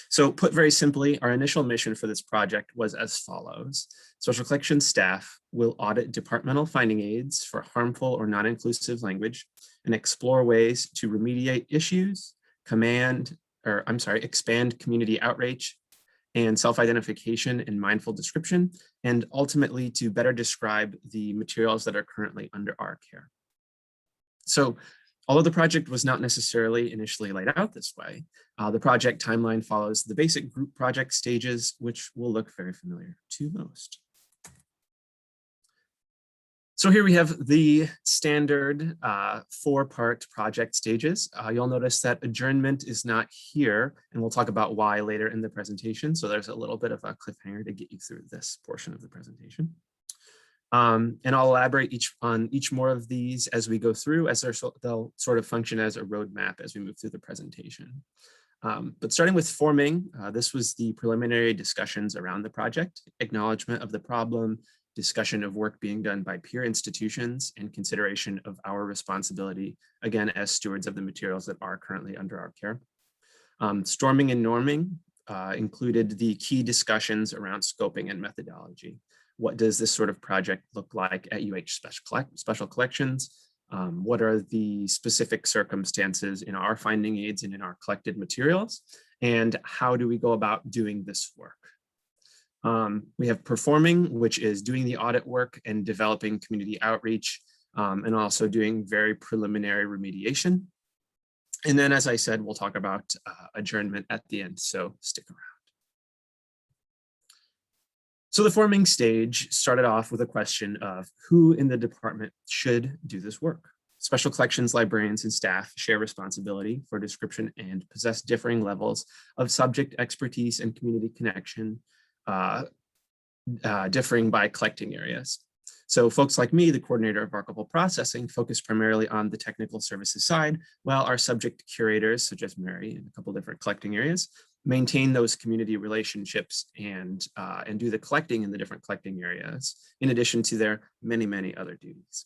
So put very simply, our initial mission for this project was as follows. Special Collections staff will audit departmental finding aids for harmful or non-inclusive language and explore ways to remediate issues, expand community outreach and self-identification and mindful description, and ultimately to better describe the materials that are currently under our care. So, although the project was not necessarily initially laid out this way, the project timeline follows the basic group project stages, which will look very familiar to most. So here we have the standard 4-part project stages. You'll notice that adjournment is not here, and we'll talk about why later in the presentation. So there's a little bit of a cliffhanger to get you through this portion of the presentation. And I'll elaborate on each more of these as we go through, as they'll sort of function as a roadmap as we move through the presentation. But starting with forming, this was the preliminary discussions around the project, acknowledgement of the problem, discussion of work being done by peer institutions, and consideration of our responsibility, again, as stewards of the materials that are currently under our care. Storming and norming included the key discussions around scoping and methodology. What does this sort of project look like at UH Special Collections? What are the specific circumstances in our finding aids and in our collected materials? And how do we go about doing this work? We have performing, which is doing the audit work and developing community outreach, and also doing very preliminary remediation. And then, as I said, we'll talk about adjournment at the end, so stick around. So the forming stage started off with a question of who in the department should do this work. Special Collections librarians and staff share responsibility for description and possess differing levels of subject expertise and community connection, differing by collecting areas. So folks like me, the coordinator of archival processing, focus primarily on the technical services side, while our subject curators, such as Mary in a couple different collecting areas, maintain those community relationships and do the collecting in the different collecting areas, in addition to their many, many other duties.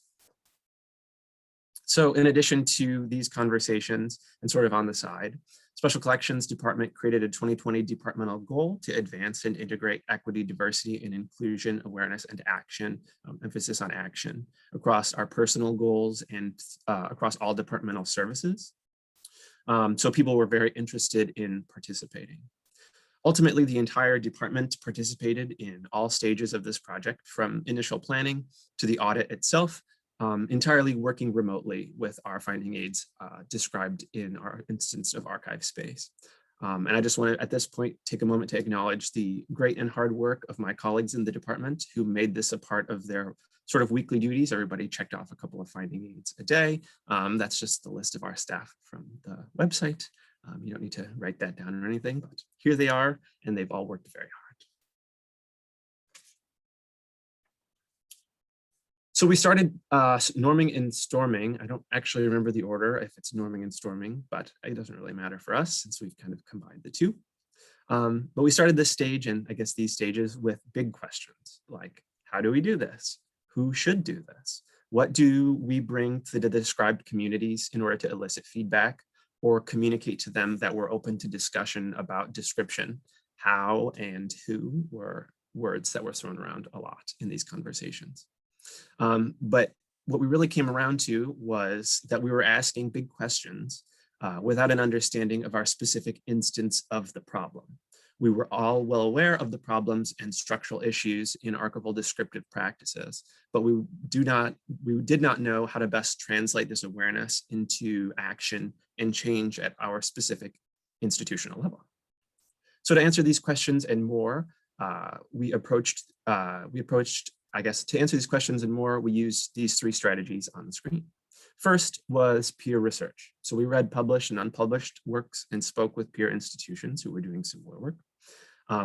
So in addition to these conversations and sort of on the side, Special Collections Department created a 2020 departmental goal to advance and integrate equity, diversity, and inclusion awareness and action, emphasis on action, across our personal goals and across all departmental services. So people were very interested in participating. Ultimately, the entire department participated in all stages of this project, from initial planning to the audit itself, entirely working remotely with our finding aids described in our instance of archive space. And I just want to, at this point, take a moment to acknowledge the great and hard work of my colleagues in the department who made this a part of their sort of weekly duties. Everybody checked off a couple of finding aids a day. That's just the list of our staff from the website. You don't need to write that down or anything, but here they are, and they've all worked very hard. So we started norming and storming. I don't actually remember the order if it's norming and storming, but it doesn't really matter for us since we've kind of combined the two. But we started this stage, and I guess these stages, with big questions like, how do we do this? Who should do this? What do we bring to the described communities in order to elicit feedback or communicate to them that we're open to discussion about description? How and who were words that were thrown around a lot in these conversations. But what we really came around to was that we were asking big questions without an understanding of our specific instance of the problem. We were all well aware of the problems and structural issues in archival descriptive practices, but we did not know how to best translate this awareness into action and change at our specific institutional level. So to answer these questions and more, we approached, I guess, to answer these questions and more, we used these three strategies on the screen. First was peer research. So we read published and unpublished works and spoke with peer institutions who were doing similar work.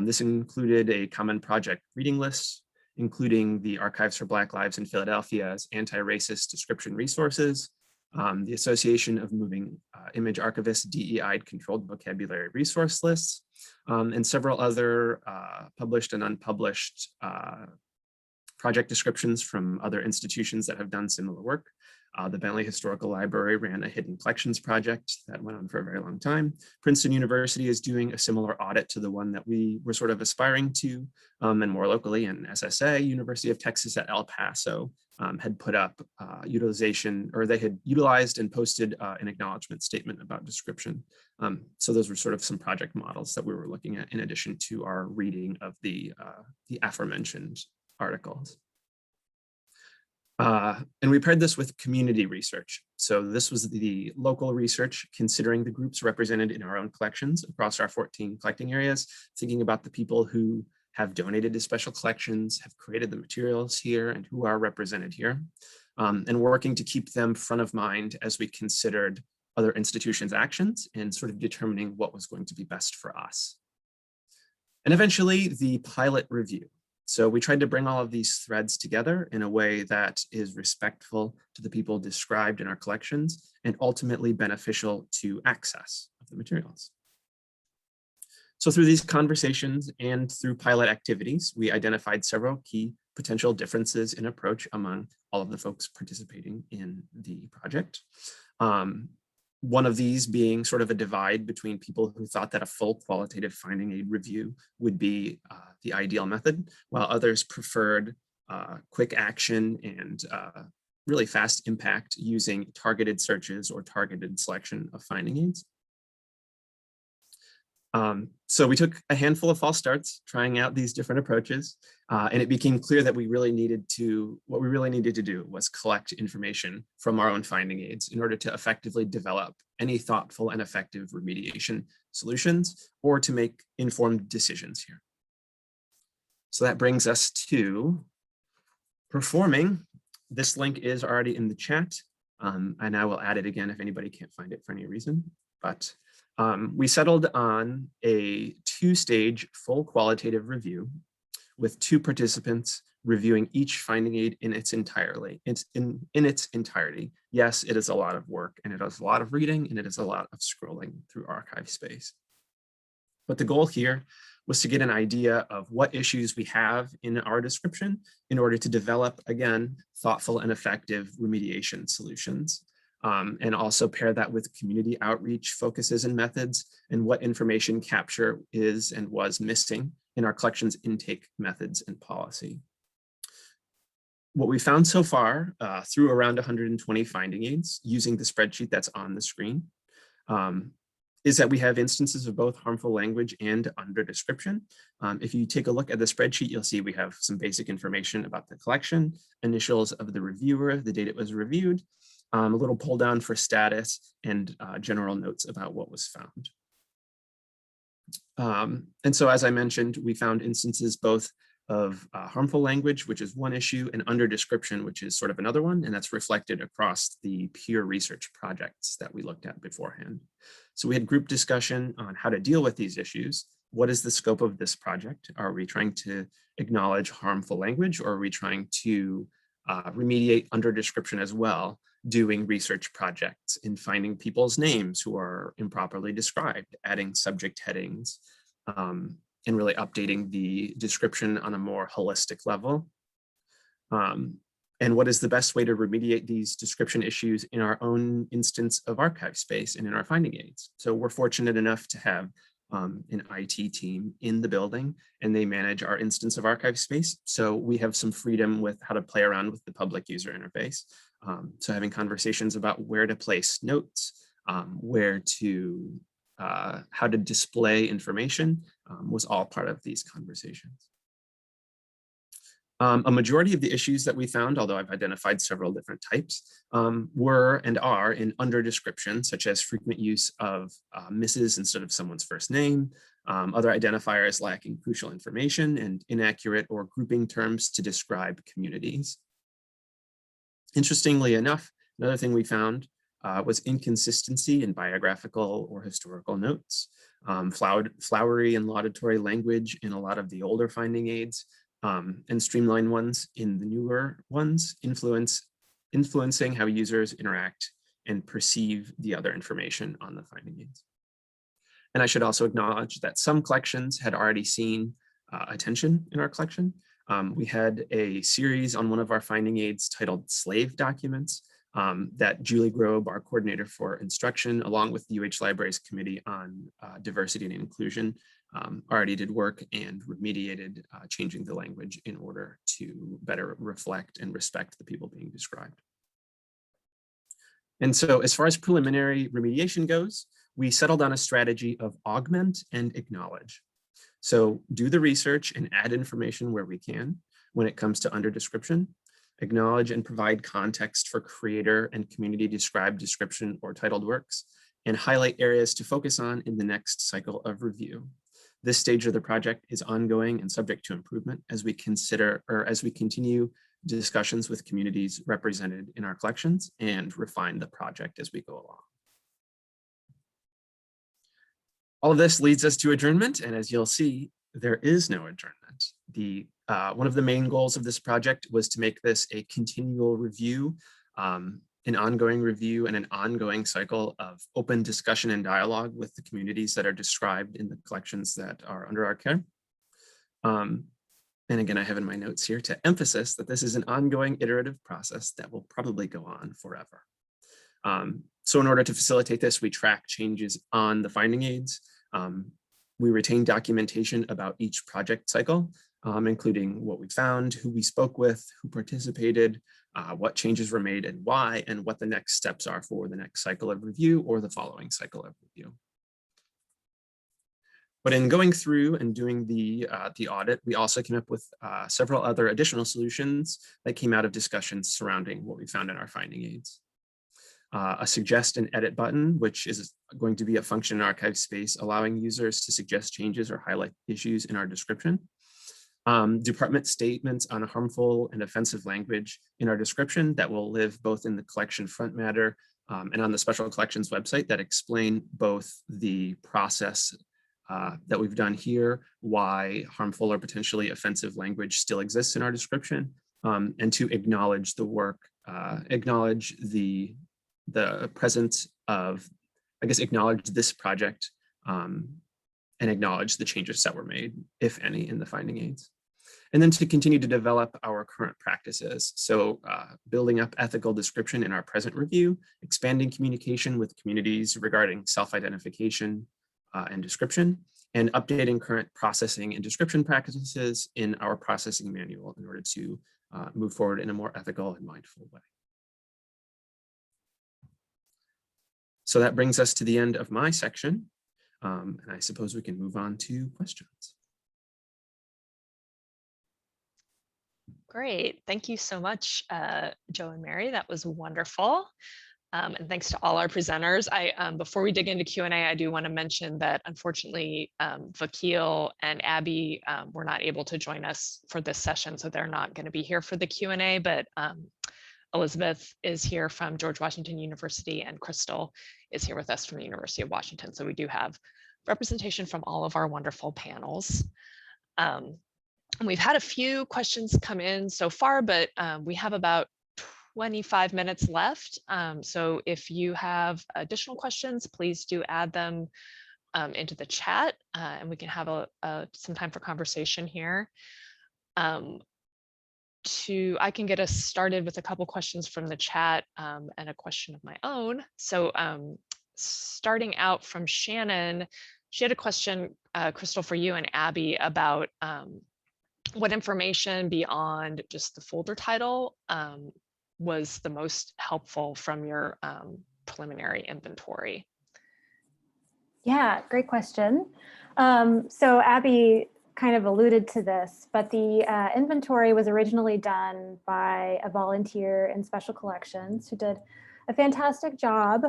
This included a common project reading list, including the Archives for Black Lives in Philadelphia's anti-racist description resources, the Association of Moving Image Archivists DEI controlled vocabulary resource lists, and several other published and unpublished project descriptions from other institutions that have done similar work. The Bentley Historical Library ran a hidden collections project that went on for a very long time. Princeton University is doing a similar audit to the one that we were sort of aspiring to, and more locally, and SSA, University of Texas at El Paso, had put up utilization, or they had utilized and posted an acknowledgement statement about description. So those were sort of some project models that we were looking at in addition to our reading of the aforementioned articles. And we paired this with community research. So this was the local research, considering the groups represented in our own collections across our 14 collecting areas, thinking about the people who have donated to special collections, have created the materials here, and who are represented here, and working to keep them front of mind as we considered other institutions' actions and sort of determining what was going to be best for us. And eventually the pilot review. So we tried to bring all of these threads together in a way that is respectful to the people described in our collections and ultimately beneficial to access of the materials. So through these conversations and through pilot activities, we identified several key potential differences in approach among all of the folks participating in the project. One of these being sort of a divide between people who thought that a full qualitative finding aid review would be the ideal method, while others preferred quick action and really fast impact using targeted searches or targeted selection of finding aids. So we took a handful of false starts trying out these different approaches, and it became clear that what we really needed to do was collect information from our own finding aids in order to effectively develop any thoughtful and effective remediation solutions or to make informed decisions here. So that brings us to performing. This link is already in the chat, and I will add it again if anybody can't find it for any reason, but we settled on a two-stage full qualitative review with 2 participants reviewing each finding aid in its entirety. Yes, it is a lot of work, and it is a lot of reading, and it is a lot of scrolling through archive space. But the goal here was to get an idea of what issues we have in our description in order to develop, again, thoughtful and effective remediation solutions. And also pair that with community outreach focuses and methods and what information capture is and was missing in our collections intake methods and policy. What we found so far through around 120 finding aids using the spreadsheet that's on the screen is that we have instances of both harmful language and under description. If you take a look at the spreadsheet, you'll see we have some basic information about the collection, initials of the reviewer, the date it was reviewed, a little pull down for status, and general notes about what was found. And so, as I mentioned, we found instances both of harmful language, which is one issue, and under description, which is sort of another one, and that's reflected across the peer research projects that we looked at beforehand. So we had group discussion on how to deal with these issues. What is the scope of this project? Are we trying to acknowledge harmful language, or are we trying to remediate under description as well, doing research projects in finding people's names who are improperly described, adding subject headings, and really updating the description on a more holistic level? And what is the best way to remediate these description issues in our own instance of archive space and in our finding aids? So we're fortunate enough to have an IT team in the building, and they manage our instance of archive space. So we have some freedom with how to play around with the public user interface. So having conversations about where to place notes, how to display information was all part of these conversations. A majority of the issues that we found, although I've identified several different types, were and are in under description, such as frequent use of Mrs. instead of someone's first name, Other identifiers lacking crucial information and inaccurate or grouping terms to describe communities. Interestingly enough, another thing we found was inconsistency in biographical or historical notes, flowery and laudatory language in a lot of the older finding aids, and streamlined ones in the newer ones, influencing how users interact and perceive the other information on the finding aids. And I should also acknowledge that some collections had already seen attention in our collection. We had a series on one of our finding aids titled Slave Documents that Julie Grobe, our coordinator for instruction, along with the UH Libraries Committee on Diversity and Inclusion, already did work and remediated changing the language in order to better reflect and respect the people being described. And so as far as preliminary remediation goes, we settled on a strategy of augment and acknowledge. So do the research and add information where we can when it comes to under description, acknowledge and provide context for creator and community described description or titled works, and highlight areas to focus on in the next cycle of review. This stage of the project is ongoing and subject to improvement as we continue discussions with communities represented in our collections and refine the project as we go along. All of this leads us to adjournment, and as you'll see, there is no adjournment. One of the main goals of this project was to make this a continual review, an ongoing review, and an ongoing cycle of open discussion and dialogue with the communities that are described in the collections that are under our care. And again, I have in my notes here to emphasize that this is an ongoing iterative process that will probably go on forever. So in order to facilitate this, we track changes on the finding aids. We retain documentation about each project cycle, including what we found, who we spoke with, who participated, what changes were made and why, and what the next steps are for the next cycle of review or the following cycle of review. But in going through and doing the audit, we also came up with several other additional solutions that came out of discussions surrounding what we found in our finding aids. A suggest and edit button, which is going to be a function in archive space, allowing users to suggest changes or highlight issues in our description. Department statements on harmful and offensive language in our description that will live both in the collection front matter and on the special collections website that explain both the process that we've done here, why harmful or potentially offensive language still exists in our description, and to acknowledge the work, acknowledge the presence of, acknowledge this project and acknowledge the changes that were made, if any, in the finding aids. And then to continue to develop our current practices. So building up ethical description in our present review, expanding communication with communities regarding self-identification and description, and updating current processing and description practices in our processing manual in order to move forward in a more ethical and mindful way. So that brings us to the end of my section. And I suppose we can move on to questions. Great. Thank you so much, Joe and Mary. That was wonderful. And thanks to all our presenters. Before we dig into Q&A, I do want to mention that unfortunately, Vakil and Abby were not able to join us for this session, so they're not going to be here for the Q&A, but Elizabeth is here from George Washington University and Crystal is here with us from the University of Washington. So we do have representation from all of our wonderful panels. And we've had a few questions come in so far, but we have about 25 minutes left. So if you have additional questions, please do add them into the chat and we can have some time for conversation here. I can get us started with a couple questions from the chat and a question of my own. So starting out from Shannon, she had a question, Crystal, for you and Abby about what information beyond just the folder title was the most helpful from your preliminary inventory? Yeah, great question. So Abby kind of alluded to this, but the inventory was originally done by a volunteer in special collections who did a fantastic job.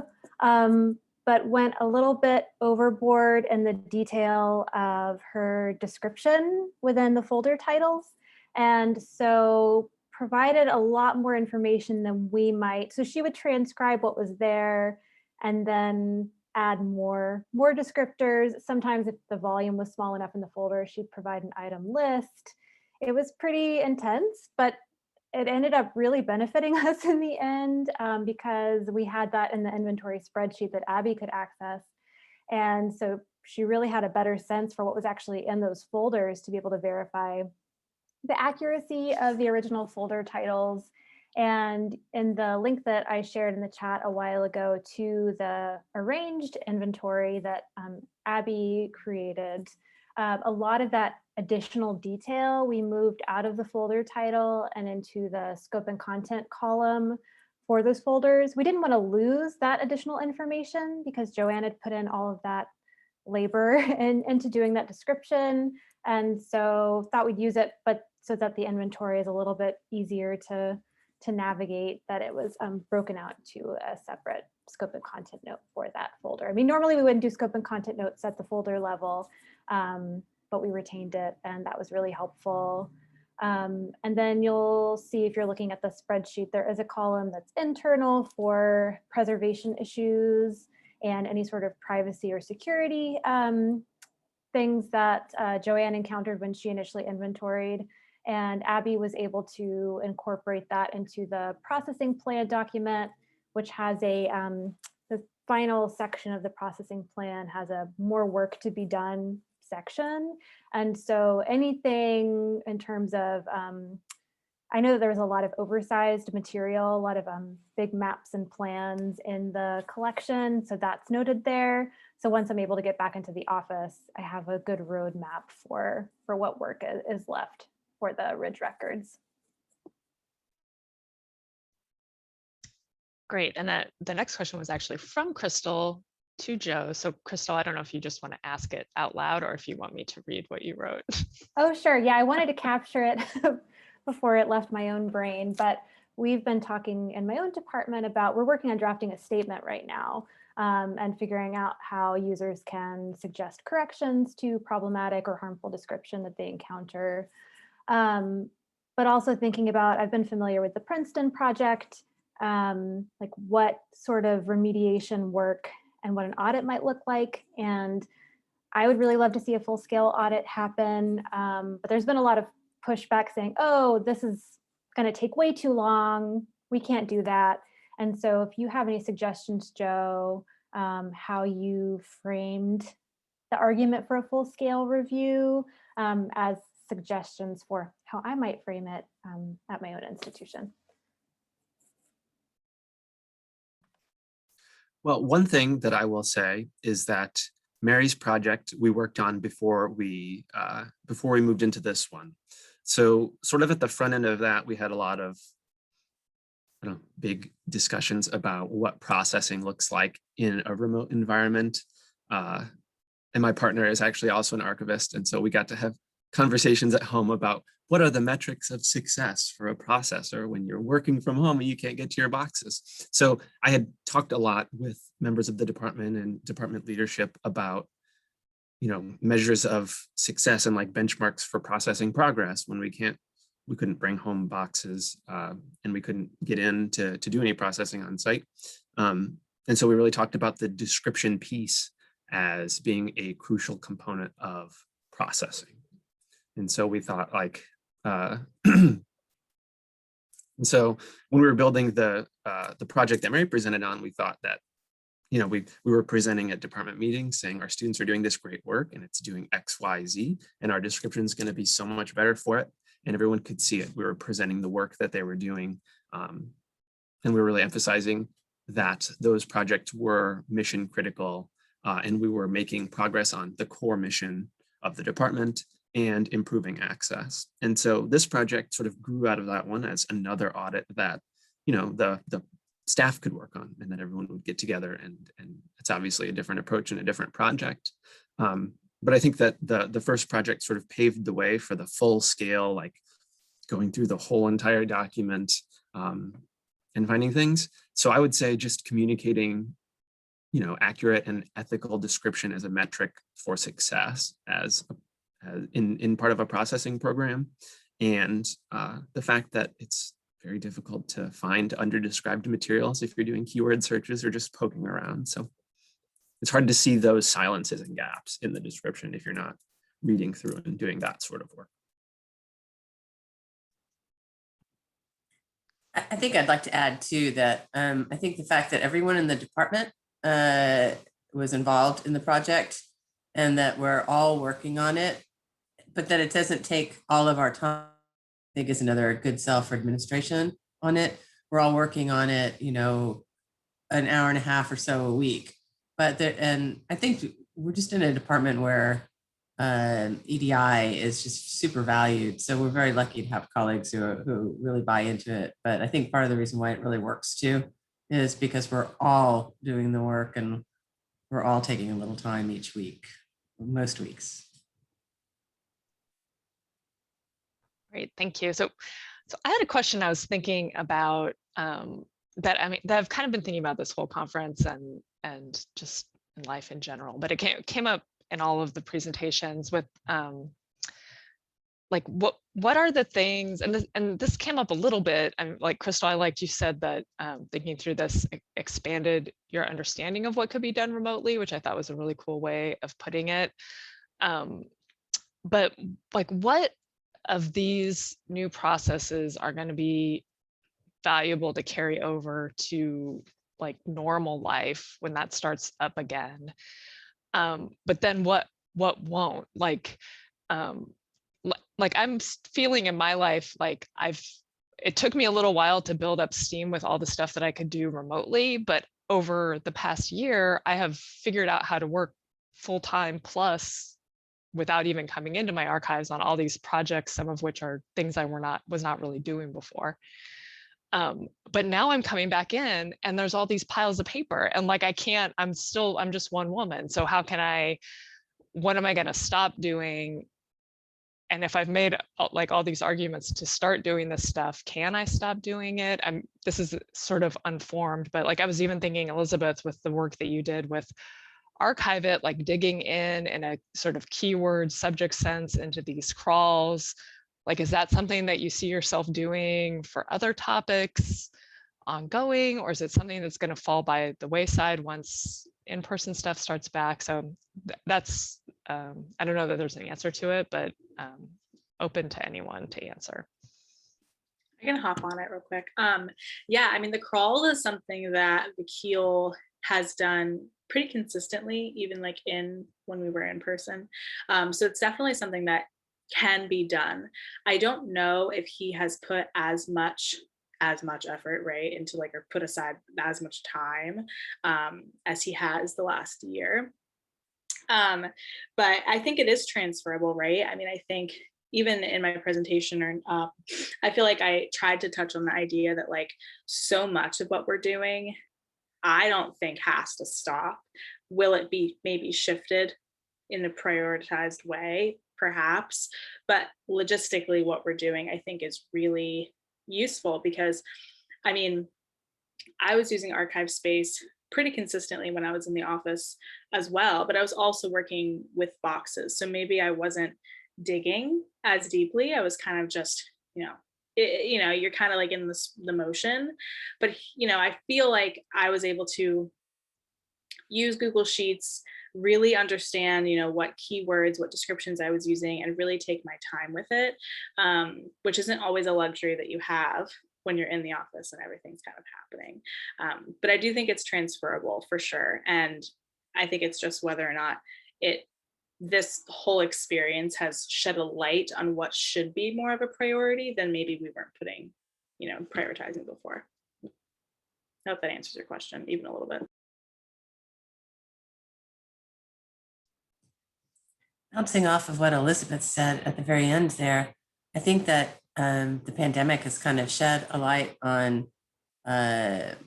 but went a little bit overboard in the detail of her description within the folder titles. And so provided a lot more information than we might. So she would transcribe what was there and then add more descriptors. Sometimes if the volume was small enough in the folder, she'd provide an item list. It was pretty intense, but it ended up really benefiting us in the end because we had that in the inventory spreadsheet that Abby could access. And so she really had a better sense for what was actually in those folders to be able to verify the accuracy of the original folder titles. And in the link that I shared in the chat a while ago to the arranged inventory that Abby created, a lot of that additional detail we moved out of the folder title and into the scope and content column for those folders. We didn't want to lose that additional information because Joanne had put in all of that labor into doing that description. And so thought we'd use it, but so that the inventory is a little bit easier to navigate, that it was broken out to a separate scope and content note for that folder. I mean, normally we wouldn't do scope and content notes at the folder level, but we retained it and that was really helpful. And then you'll see if you're looking at the spreadsheet, there is a column that's internal for preservation issues and any sort of privacy or security things that Joanne encountered when she initially inventoried. And Abby was able to incorporate that into the processing plan document, which has a, the final section of the processing plan has a more work to be done section. And so anything in terms of, I know that there was a lot of oversized material, a lot of big maps and plans in the collection. So that's noted there. So once I'm able to get back into the office, I have a good roadmap for what work is left for the Ridge records. Great. And that the next question was actually from Crystal to Joe. So Crystal, I don't know if you just want to ask it out loud or if you want me to read what you wrote. Oh, sure. Yeah, I wanted to capture it before it left my own brain, but we've been talking in my own department about, we're working on drafting a statement right now and figuring out how users can suggest corrections to problematic or harmful description that they encounter. But also thinking about, I've been familiar with the Princeton project, like what sort of remediation work and what an audit might look like. And I would really love to see a full-scale audit happen, but there's been a lot of pushback saying, oh, this is going to take way too long. We can't do that. And so if you have any suggestions, Joe, how you framed the argument for a full-scale review as suggestions for how I might frame it at my own institution. Well, one thing that I will say is that Mary's project we worked on before we moved into this one. So sort of at the front end of that, we had a lot of big discussions about what processing looks like in a remote environment. And my partner is actually also an archivist. And so we got to have conversations at home about what are the metrics of success for a processor when you're working from home and you can't get to your boxes. So I had talked a lot with members of the department and department leadership about, measures of success and like benchmarks for processing progress when we couldn't bring home boxes and we couldn't get in to do any processing on site. And so we really talked about the description piece as being a crucial component of processing. And so we thought and so when we were building the project that Mary presented on, we thought that, we were presenting at department meetings saying our students are doing this great work and it's doing X, Y, Z, and our description is going to be so much better for it. And everyone could see it. We were presenting the work that they were doing. And we were really emphasizing that those projects were mission critical and we were making progress on the core mission of the department and improving access. And so this project sort of grew out of that one as another audit that, the staff could work on and that everyone would get together, and it's obviously a different approach and a different project. But I think that the first project sort of paved the way for the full scale, like going through the whole entire document and finding things. So I would say just communicating, accurate and ethical description as a metric for success as in part of a processing program, and the fact that it's very difficult to find underdescribed materials if you're doing keyword searches or just poking around. So it's hard to see those silences and gaps in the description if you're not reading through and doing that sort of work. I think I'd like to add too that I think the fact that everyone in the department was involved in the project and that we're all working on it, but that it doesn't take all of our time, I think is another good sell for administration on it. We're all working on it, an hour and a half or so a week. And I think we're just in a department where EDI is just super valued. So we're very lucky to have colleagues who really buy into it. But I think part of the reason why it really works too is because we're all doing the work and we're all taking a little time each week, most weeks. Great, thank you. So I had a question I was thinking about that I've kind of been thinking about this whole conference and just in life in general, but it came up in all of the presentations with like what are the things, and this came up a little bit, and like Crystal, I liked you said that thinking through this expanded your understanding of what could be done remotely, which I thought was a really cool way of putting it. But like, what of these new processes are going to be valuable to carry over to like normal life when that starts up again? But then what won't? Like I'm feeling in my life like it took me a little while to build up steam with all the stuff that I could do remotely, but over the past year, I have figured out how to work full-time plus without even coming into my archives on all these projects, some of which are things I was not really doing before. But now I'm coming back in and there's all these piles of paper and like I'm just one woman. So what am I going to stop doing? And if I've made like all these arguments to start doing this stuff, can I stop doing it? This is sort of unformed, but like I was even thinking, Elizabeth, with the work that you did with Archive-It, like digging in a sort of keyword subject sense into these crawls. Like, is that something that you see yourself doing for other topics ongoing, or is it something that's going to fall by the wayside once in-person stuff starts back? So that's, I don't know that there's an answer to it, but open to anyone to answer. I can hop on it real quick. Yeah, I mean, the crawl is something that the Keel has done pretty consistently, even like when we were in person. So it's definitely something that can be done. I don't know if he has put as much effort, right, into like, or put aside as much time as he has the last year. But I think it is transferable, right? I mean, I think even in my presentation, I feel like I tried to touch on the idea that like so much of what we're doing, I don't think has to stop. Will it be maybe shifted in a prioritized way? Perhaps, but logistically what we're doing, I think, is really useful because, I mean, I was using archive space pretty consistently when I was in the office as well, but I was also working with boxes. So maybe I wasn't digging as deeply. I was kind of just, you're kind of like in the motion, but, I feel like I was able to use Google Sheets, really understand, what keywords, what descriptions I was using, and really take my time with it, which isn't always a luxury that you have when you're in the office and everything's kind of happening. But I do think it's transferable for sure. And I think it's just whether or not this whole experience has shed a light on what should be more of a priority than maybe we weren't prioritizing before. I hope that answers your question, even a little bit. Bouncing off of what Elizabeth said at the very end there, I think that the pandemic has kind of shed a light on, it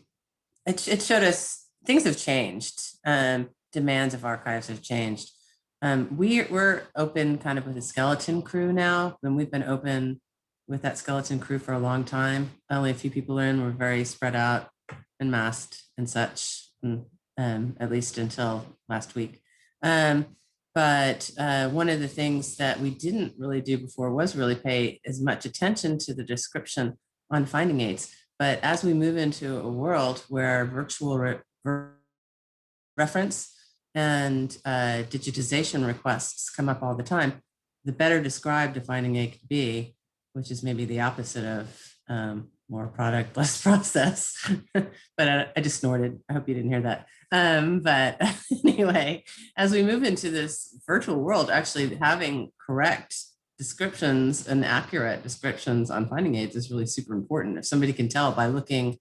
showed us things have changed. Demands of archives have changed. We're open kind of with a skeleton crew now, and we've been open with that skeleton crew for a long time. Only a few people are in, we're very spread out and masked and such. And at least until last week. But one of the things that we didn't really do before was really pay as much attention to the description on finding aids. But as we move into a world where virtual reference and digitization requests come up all the time, the better described a finding aid could be, which is maybe the opposite of more product, less process. But I just snorted. I hope you didn't hear that. But anyway, as we move into this virtual world, actually having correct descriptions and accurate descriptions on finding aids is really super important. If somebody can tell by looking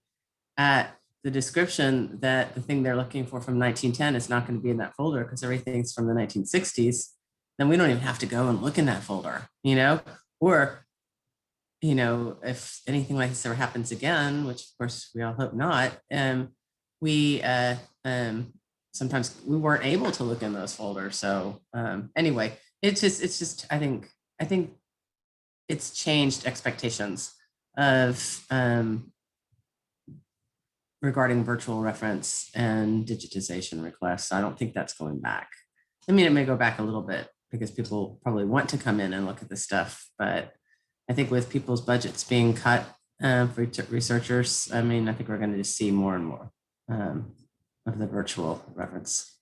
at the description that the thing they're looking for from 1910 is not going to be in that folder because everything's from the 1960s, then we don't even have to go and look in that folder, you know? Or, you know, if anything like this ever happens again, which of course we all hope not, sometimes we weren't able to look in those folders. So anyway, it's just I think it's changed expectations of regarding virtual reference and digitization requests. I don't think that's going back. I mean, it may go back a little bit because people probably want to come in and look at this stuff, but I think with people's budgets being cut for researchers, I mean, I think we're going to just see more and more of the virtual reference.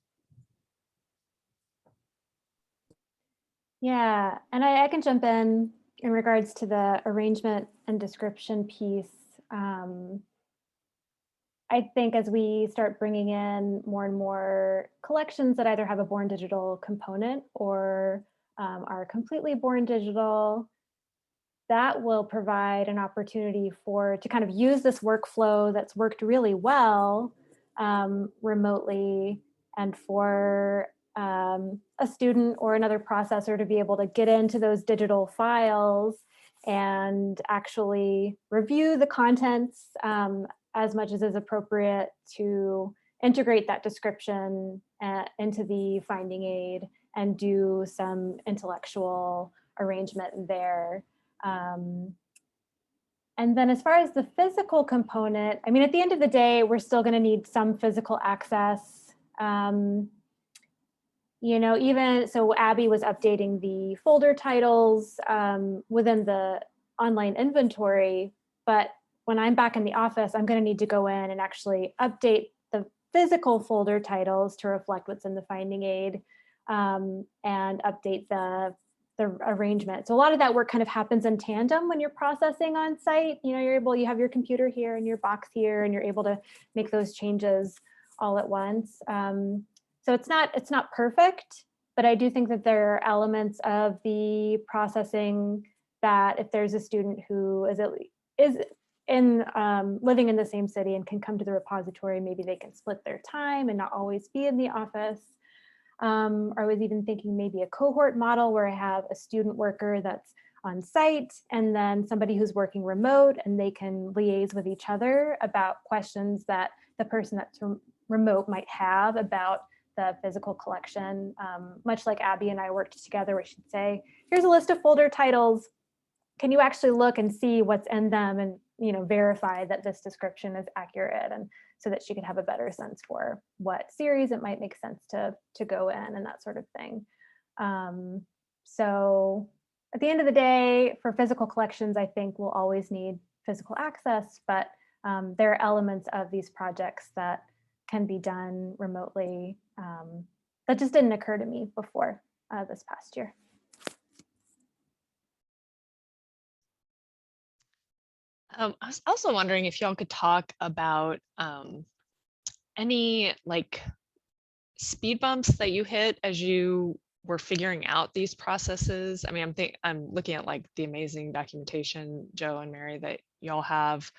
Yeah, and I can jump in regards to the arrangement and description piece. I think as we start bringing in more and more collections that either have a born digital component or are completely born digital, that will provide an opportunity to kind of use this workflow that's worked really well remotely, and for a student or another processor to be able to get into those digital files and actually review the contents as much as is appropriate to integrate that description into the finding aid and do some intellectual arrangement there. And then as far as the physical component, I mean, at the end of the day, we're still going to need some physical access. You know, even so, Abby was updating the folder titles within the online inventory, but when I'm back in the office, I'm going to need to go in and actually update the physical folder titles to reflect what's in the finding aid and update the arrangement. So a lot of that work kind of happens in tandem when you're processing on site. You know, you have your computer here and your box here, and you're able to make those changes all at once. So it's not perfect, but I do think that there are elements of the processing that if there's a student who is living in the same city and can come to the repository, maybe they can split their time and not always be in the office. Or I was even thinking maybe a cohort model where I have a student worker that's on site and then somebody who's working remote, and they can liaise with each other about questions that the person that's remote might have about the physical collection. Much like Abby and I worked together, we should say, here's a list of folder titles. Can you actually look and see what's in them and, you know, verify that this description is accurate, and so that she could have a better sense for what series it might make sense to go in and that sort of thing. So at the end of the day, for physical collections, I think we'll always need physical access, but there are elements of these projects that can be done remotely that just didn't occur to me before this past year. I was also wondering if y'all could talk about any like speed bumps that you hit as you were figuring out these processes. I mean, I'm looking at like the amazing documentation, Joe and Mary, that y'all have,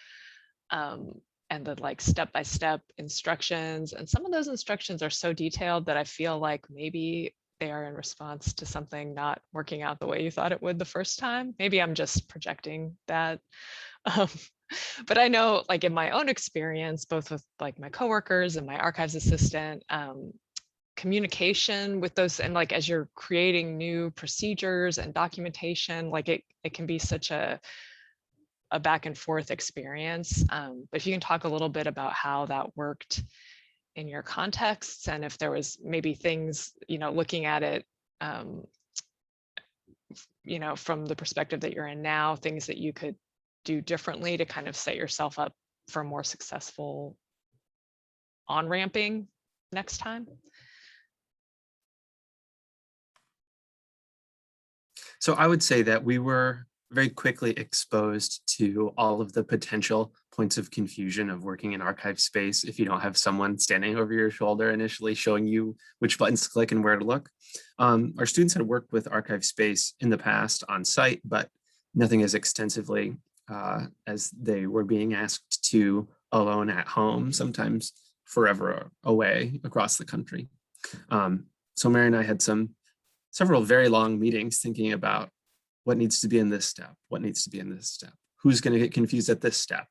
and the like step-by-step instructions. And some of those instructions are so detailed that I feel like maybe they are in response to something not working out the way you thought it would the first time. Maybe I'm just projecting that. But I know, like in my own experience, both with like my coworkers and my archives assistant, communication with those, and like as you're creating new procedures and documentation, like it can be such a back and forth experience. But if you can talk a little bit about how that worked in your contexts, and if there was maybe things, looking at it, from the perspective that you're in now, things that you could do differently to kind of set yourself up for more successful on-ramping next time. So I would say that we were very quickly exposed to all of the potential points of confusion of working in archive space if you don't have someone standing over your shoulder initially showing you which buttons to click and where to look. Our students had worked with archive space in the past on site, but nothing as extensively as they were being asked to alone at home, sometimes forever away across the country. So Mary and I had several very long meetings thinking about what needs to be in this step, what needs to be in this step, who's going to get confused at this step.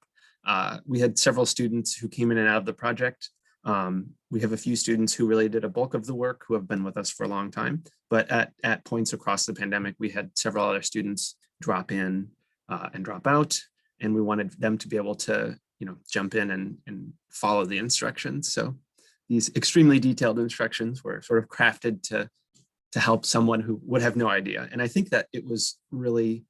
We had several students who came in and out of the project. We have a few students who really did a bulk of the work who have been with us for a long time, but at points across the pandemic, we had several other students drop in and drop out, and we wanted them to be able to jump in and follow the instructions. So these extremely detailed instructions were sort of crafted to help someone who would have no idea. And I think that it was really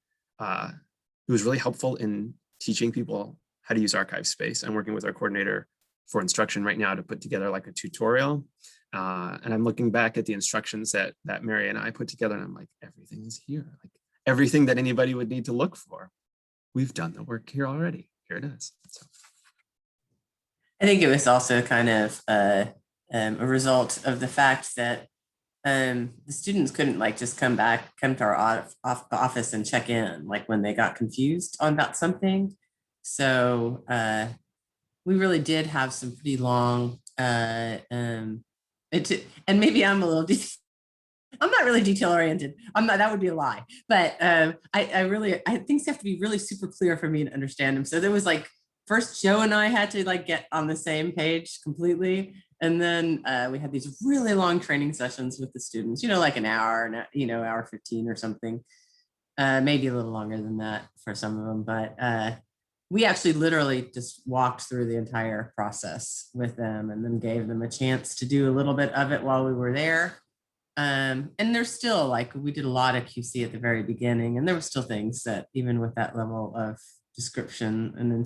helpful in teaching people how to use archive space. I'm working with our coordinator for instruction right now to put together like a tutorial. And I'm looking back at the instructions that Mary and I put together, and I'm like, everything is here. Like everything that anybody would need to look for. We've done the work here already. Here it is. So. I think it was also kind of a result of the fact that the students couldn't just come to our office and check in like when they got confused about something. So we really did have some pretty long, and maybe I'm a little, I'm not really detail oriented. I'm not, that would be a lie. But I things have to be really super clear for me to understand them. So there was first Joe and I had to get on the same page completely. And then we had these really long training sessions with the students, like an hour, and hour 15 or something, maybe a little longer than that for some of them. But we actually literally just walked through the entire process with them and then gave them a chance to do a little bit of it while we were there. And there's still we did a lot of QC at the very beginning, and there were still things that even with that level of description and then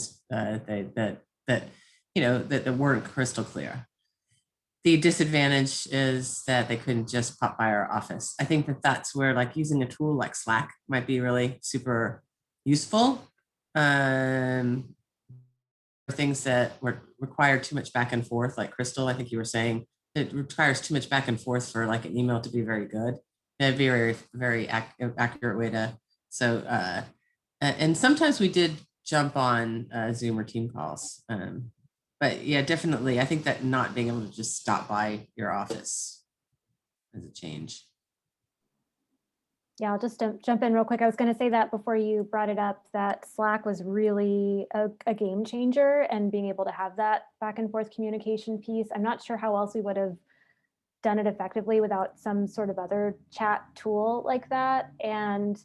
that weren't crystal clear. The disadvantage is that they couldn't just pop by our office. I think that's where using a tool like Slack might be really super useful. Things that require too much back and forth, like Crystal, I think you were saying, it requires too much back and forth for an email to be very good. That'd be a very, very accurate way to, so, and sometimes we did jump on Zoom or team calls. But yeah, definitely. I think that not being able to just stop by your office is a change. Yeah, I'll just jump in real quick. I was going to say that before you brought it up, that Slack was really a game changer, and being able to have that back and forth communication piece. I'm not sure how else we would have done it effectively without some sort of other chat tool like that. And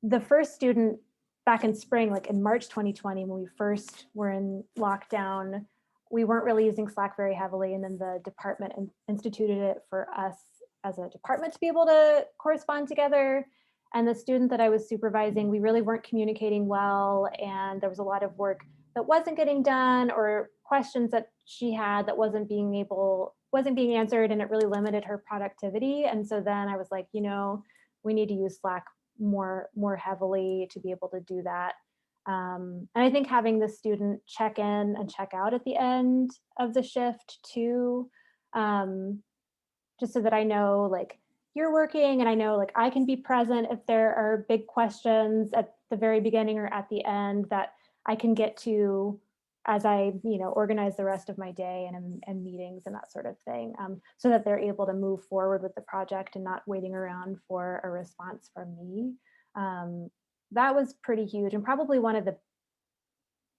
the first student back in spring, in March 2020, when we first were in lockdown, we weren't really using Slack very heavily. And then the department instituted it for us as a department to be able to correspond together. And the student that I was supervising, we really weren't communicating well. And there was a lot of work that wasn't getting done, or questions that she had that wasn't being answered, and it really limited her productivity. And so then I was like, we need to use Slack more heavily to be able to do that. And I think having the student check in and check out at the end of the shift too, just so that I know you're working, and I know I can be present if there are big questions at the very beginning or at the end that I can get to as I organize the rest of my day and meetings and that sort of thing, so that they're able to move forward with the project and not waiting around for a response from me. That was pretty huge, and probably one of the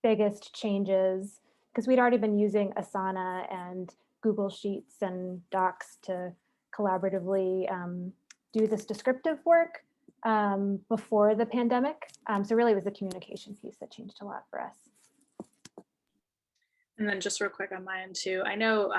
biggest changes, because we'd already been using Asana and Google Sheets and Docs to collaboratively do this descriptive work before the pandemic. So really it was the communication piece that changed a lot for us. And then just real quick on my end too, I know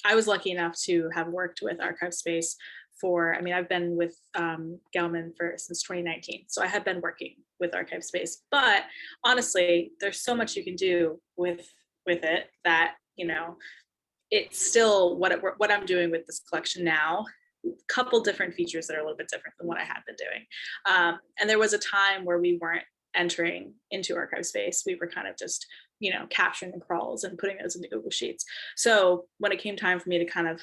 I was lucky enough to have worked with Archivespace for, I mean, I've been with Gelman since 2019. So I have been working with Archivespace, but honestly, there's so much you can do with it that, you know, it's still what I'm doing with this collection now. Couple different features that are a little bit different than what I had been doing. And there was a time where we weren't entering into Archivespace. We were kind of just, you know, capturing the crawls and putting those into Google Sheets. So when it came time for me to kind of,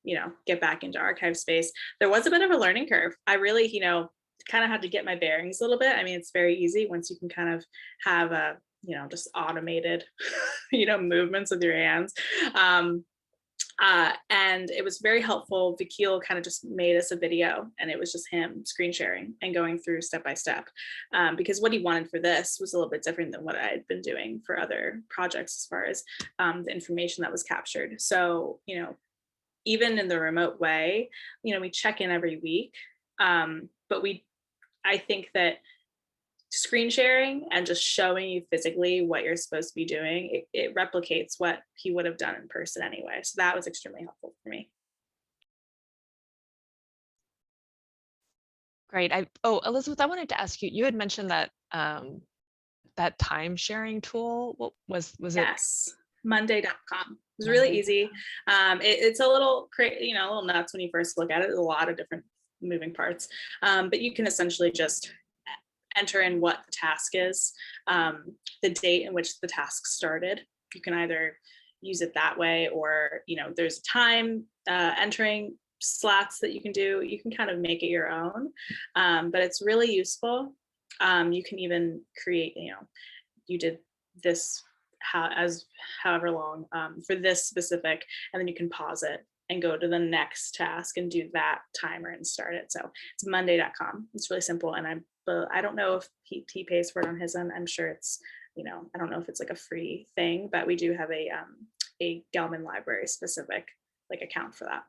you know, get back into Archivespace, there was a bit of a learning curve. I really, you know, kind of had to get my bearings a little bit. I mean, it's very easy once you can kind of have a, you know, just automated, you know, movements with your hands. And it was very helpful. Vakil kind of just made us a video, and it was just him screen sharing and going through step by step, because what he wanted for this was a little bit different than what I had been doing for other projects as far as the information that was captured. So, you know, even in the remote way, you know, we check in every week, but I think that screen sharing and just showing you physically what you're supposed to be doing, it replicates what he would have done in person anyway. So that was extremely helpful for me. Great. Elizabeth, I wanted to ask you, you had mentioned that that time sharing tool. What was it? Yes, Monday.com. It was really easy. It's a little you know, a little nuts when you first look at it. There's a lot of different moving parts, but you can essentially just enter in what the task is, the date in which the task started. You can either use it that way, or, you know, there's time entering slots that you can do. You can kind of make it your own, but it's really useful. You can even create, you know, you did this however long for this specific, and then you can pause it and go to the next task and do that timer and start it. So it's Monday.com. It's really simple, and I don't know if he pays for it on his end. I'm sure it's, you know, I don't know if it's like a free thing, but we do have a Gelman library specific like account for that.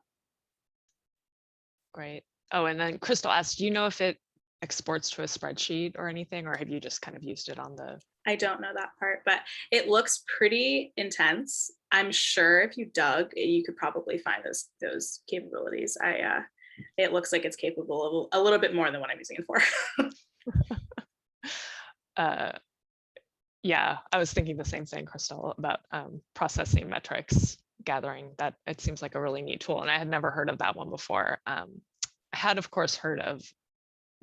Great. Oh, and then Crystal asked, do you know if it exports to a spreadsheet or anything, or have you just kind of used it on the? I don't know that part, but it looks pretty intense. I'm sure if you dug, you could probably find those capabilities. It looks like it's capable of a little bit more than what I'm using it for. Yeah, I was thinking the same thing, Crystal, about processing metrics, gathering. That it seems like a really neat tool, and I had never heard of that one before. I had, of course, heard of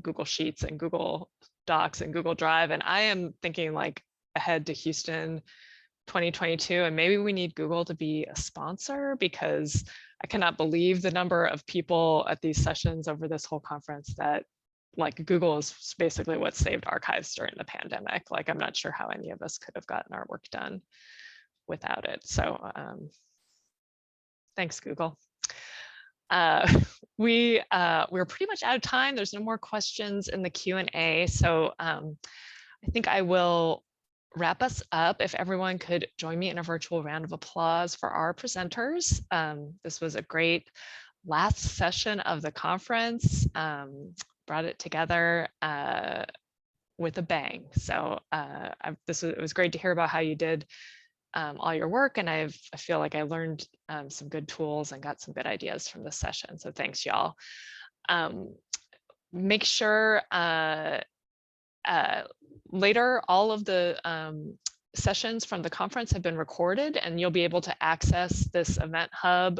Google Sheets and Google Docs and Google Drive, and I am thinking like ahead to Houston 2022, and maybe we need Google to be a sponsor, because I cannot believe the number of people at these sessions over this whole conference that like Google is basically what saved archives during the pandemic. Like, I'm not sure how any of us could have gotten our work done without it. So thanks, Google. We're pretty much out of time. There's no more questions in the Q&A. So I think I will wrap us up. If everyone could join me in a virtual round of applause for our presenters. This was a great last session of the conference. Brought it together with a bang. So it was great to hear about how you did all your work, and I feel like I learned some good tools and got some good ideas from this session. So thanks, y'all. Make sure later all of the sessions from the conference have been recorded, and you'll be able to access this event hub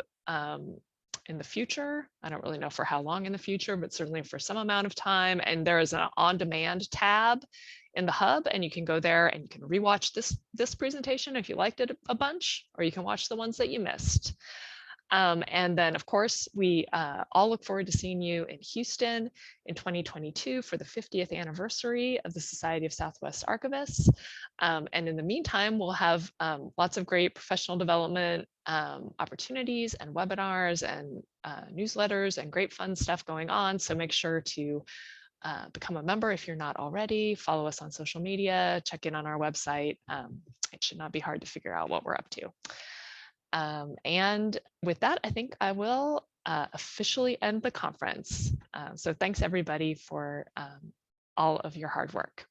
in the future. I don't really know for how long in the future, but certainly for some amount of time. And there is an on-demand tab in the hub, and you can go there and you can rewatch this presentation if you liked it a bunch, or you can watch the ones that you missed. And then, of course, we all look forward to seeing you in Houston in 2022 for the 50th anniversary of the Society of Southwest Archivists. And in the meantime, we'll have lots of great professional development opportunities and webinars and newsletters and great fun stuff going on. So make sure to become a member if you're not already. Follow us on social media, check in on our website. It should not be hard to figure out what we're up to. And with that, I think I will officially end the conference. So thanks everybody for all of your hard work.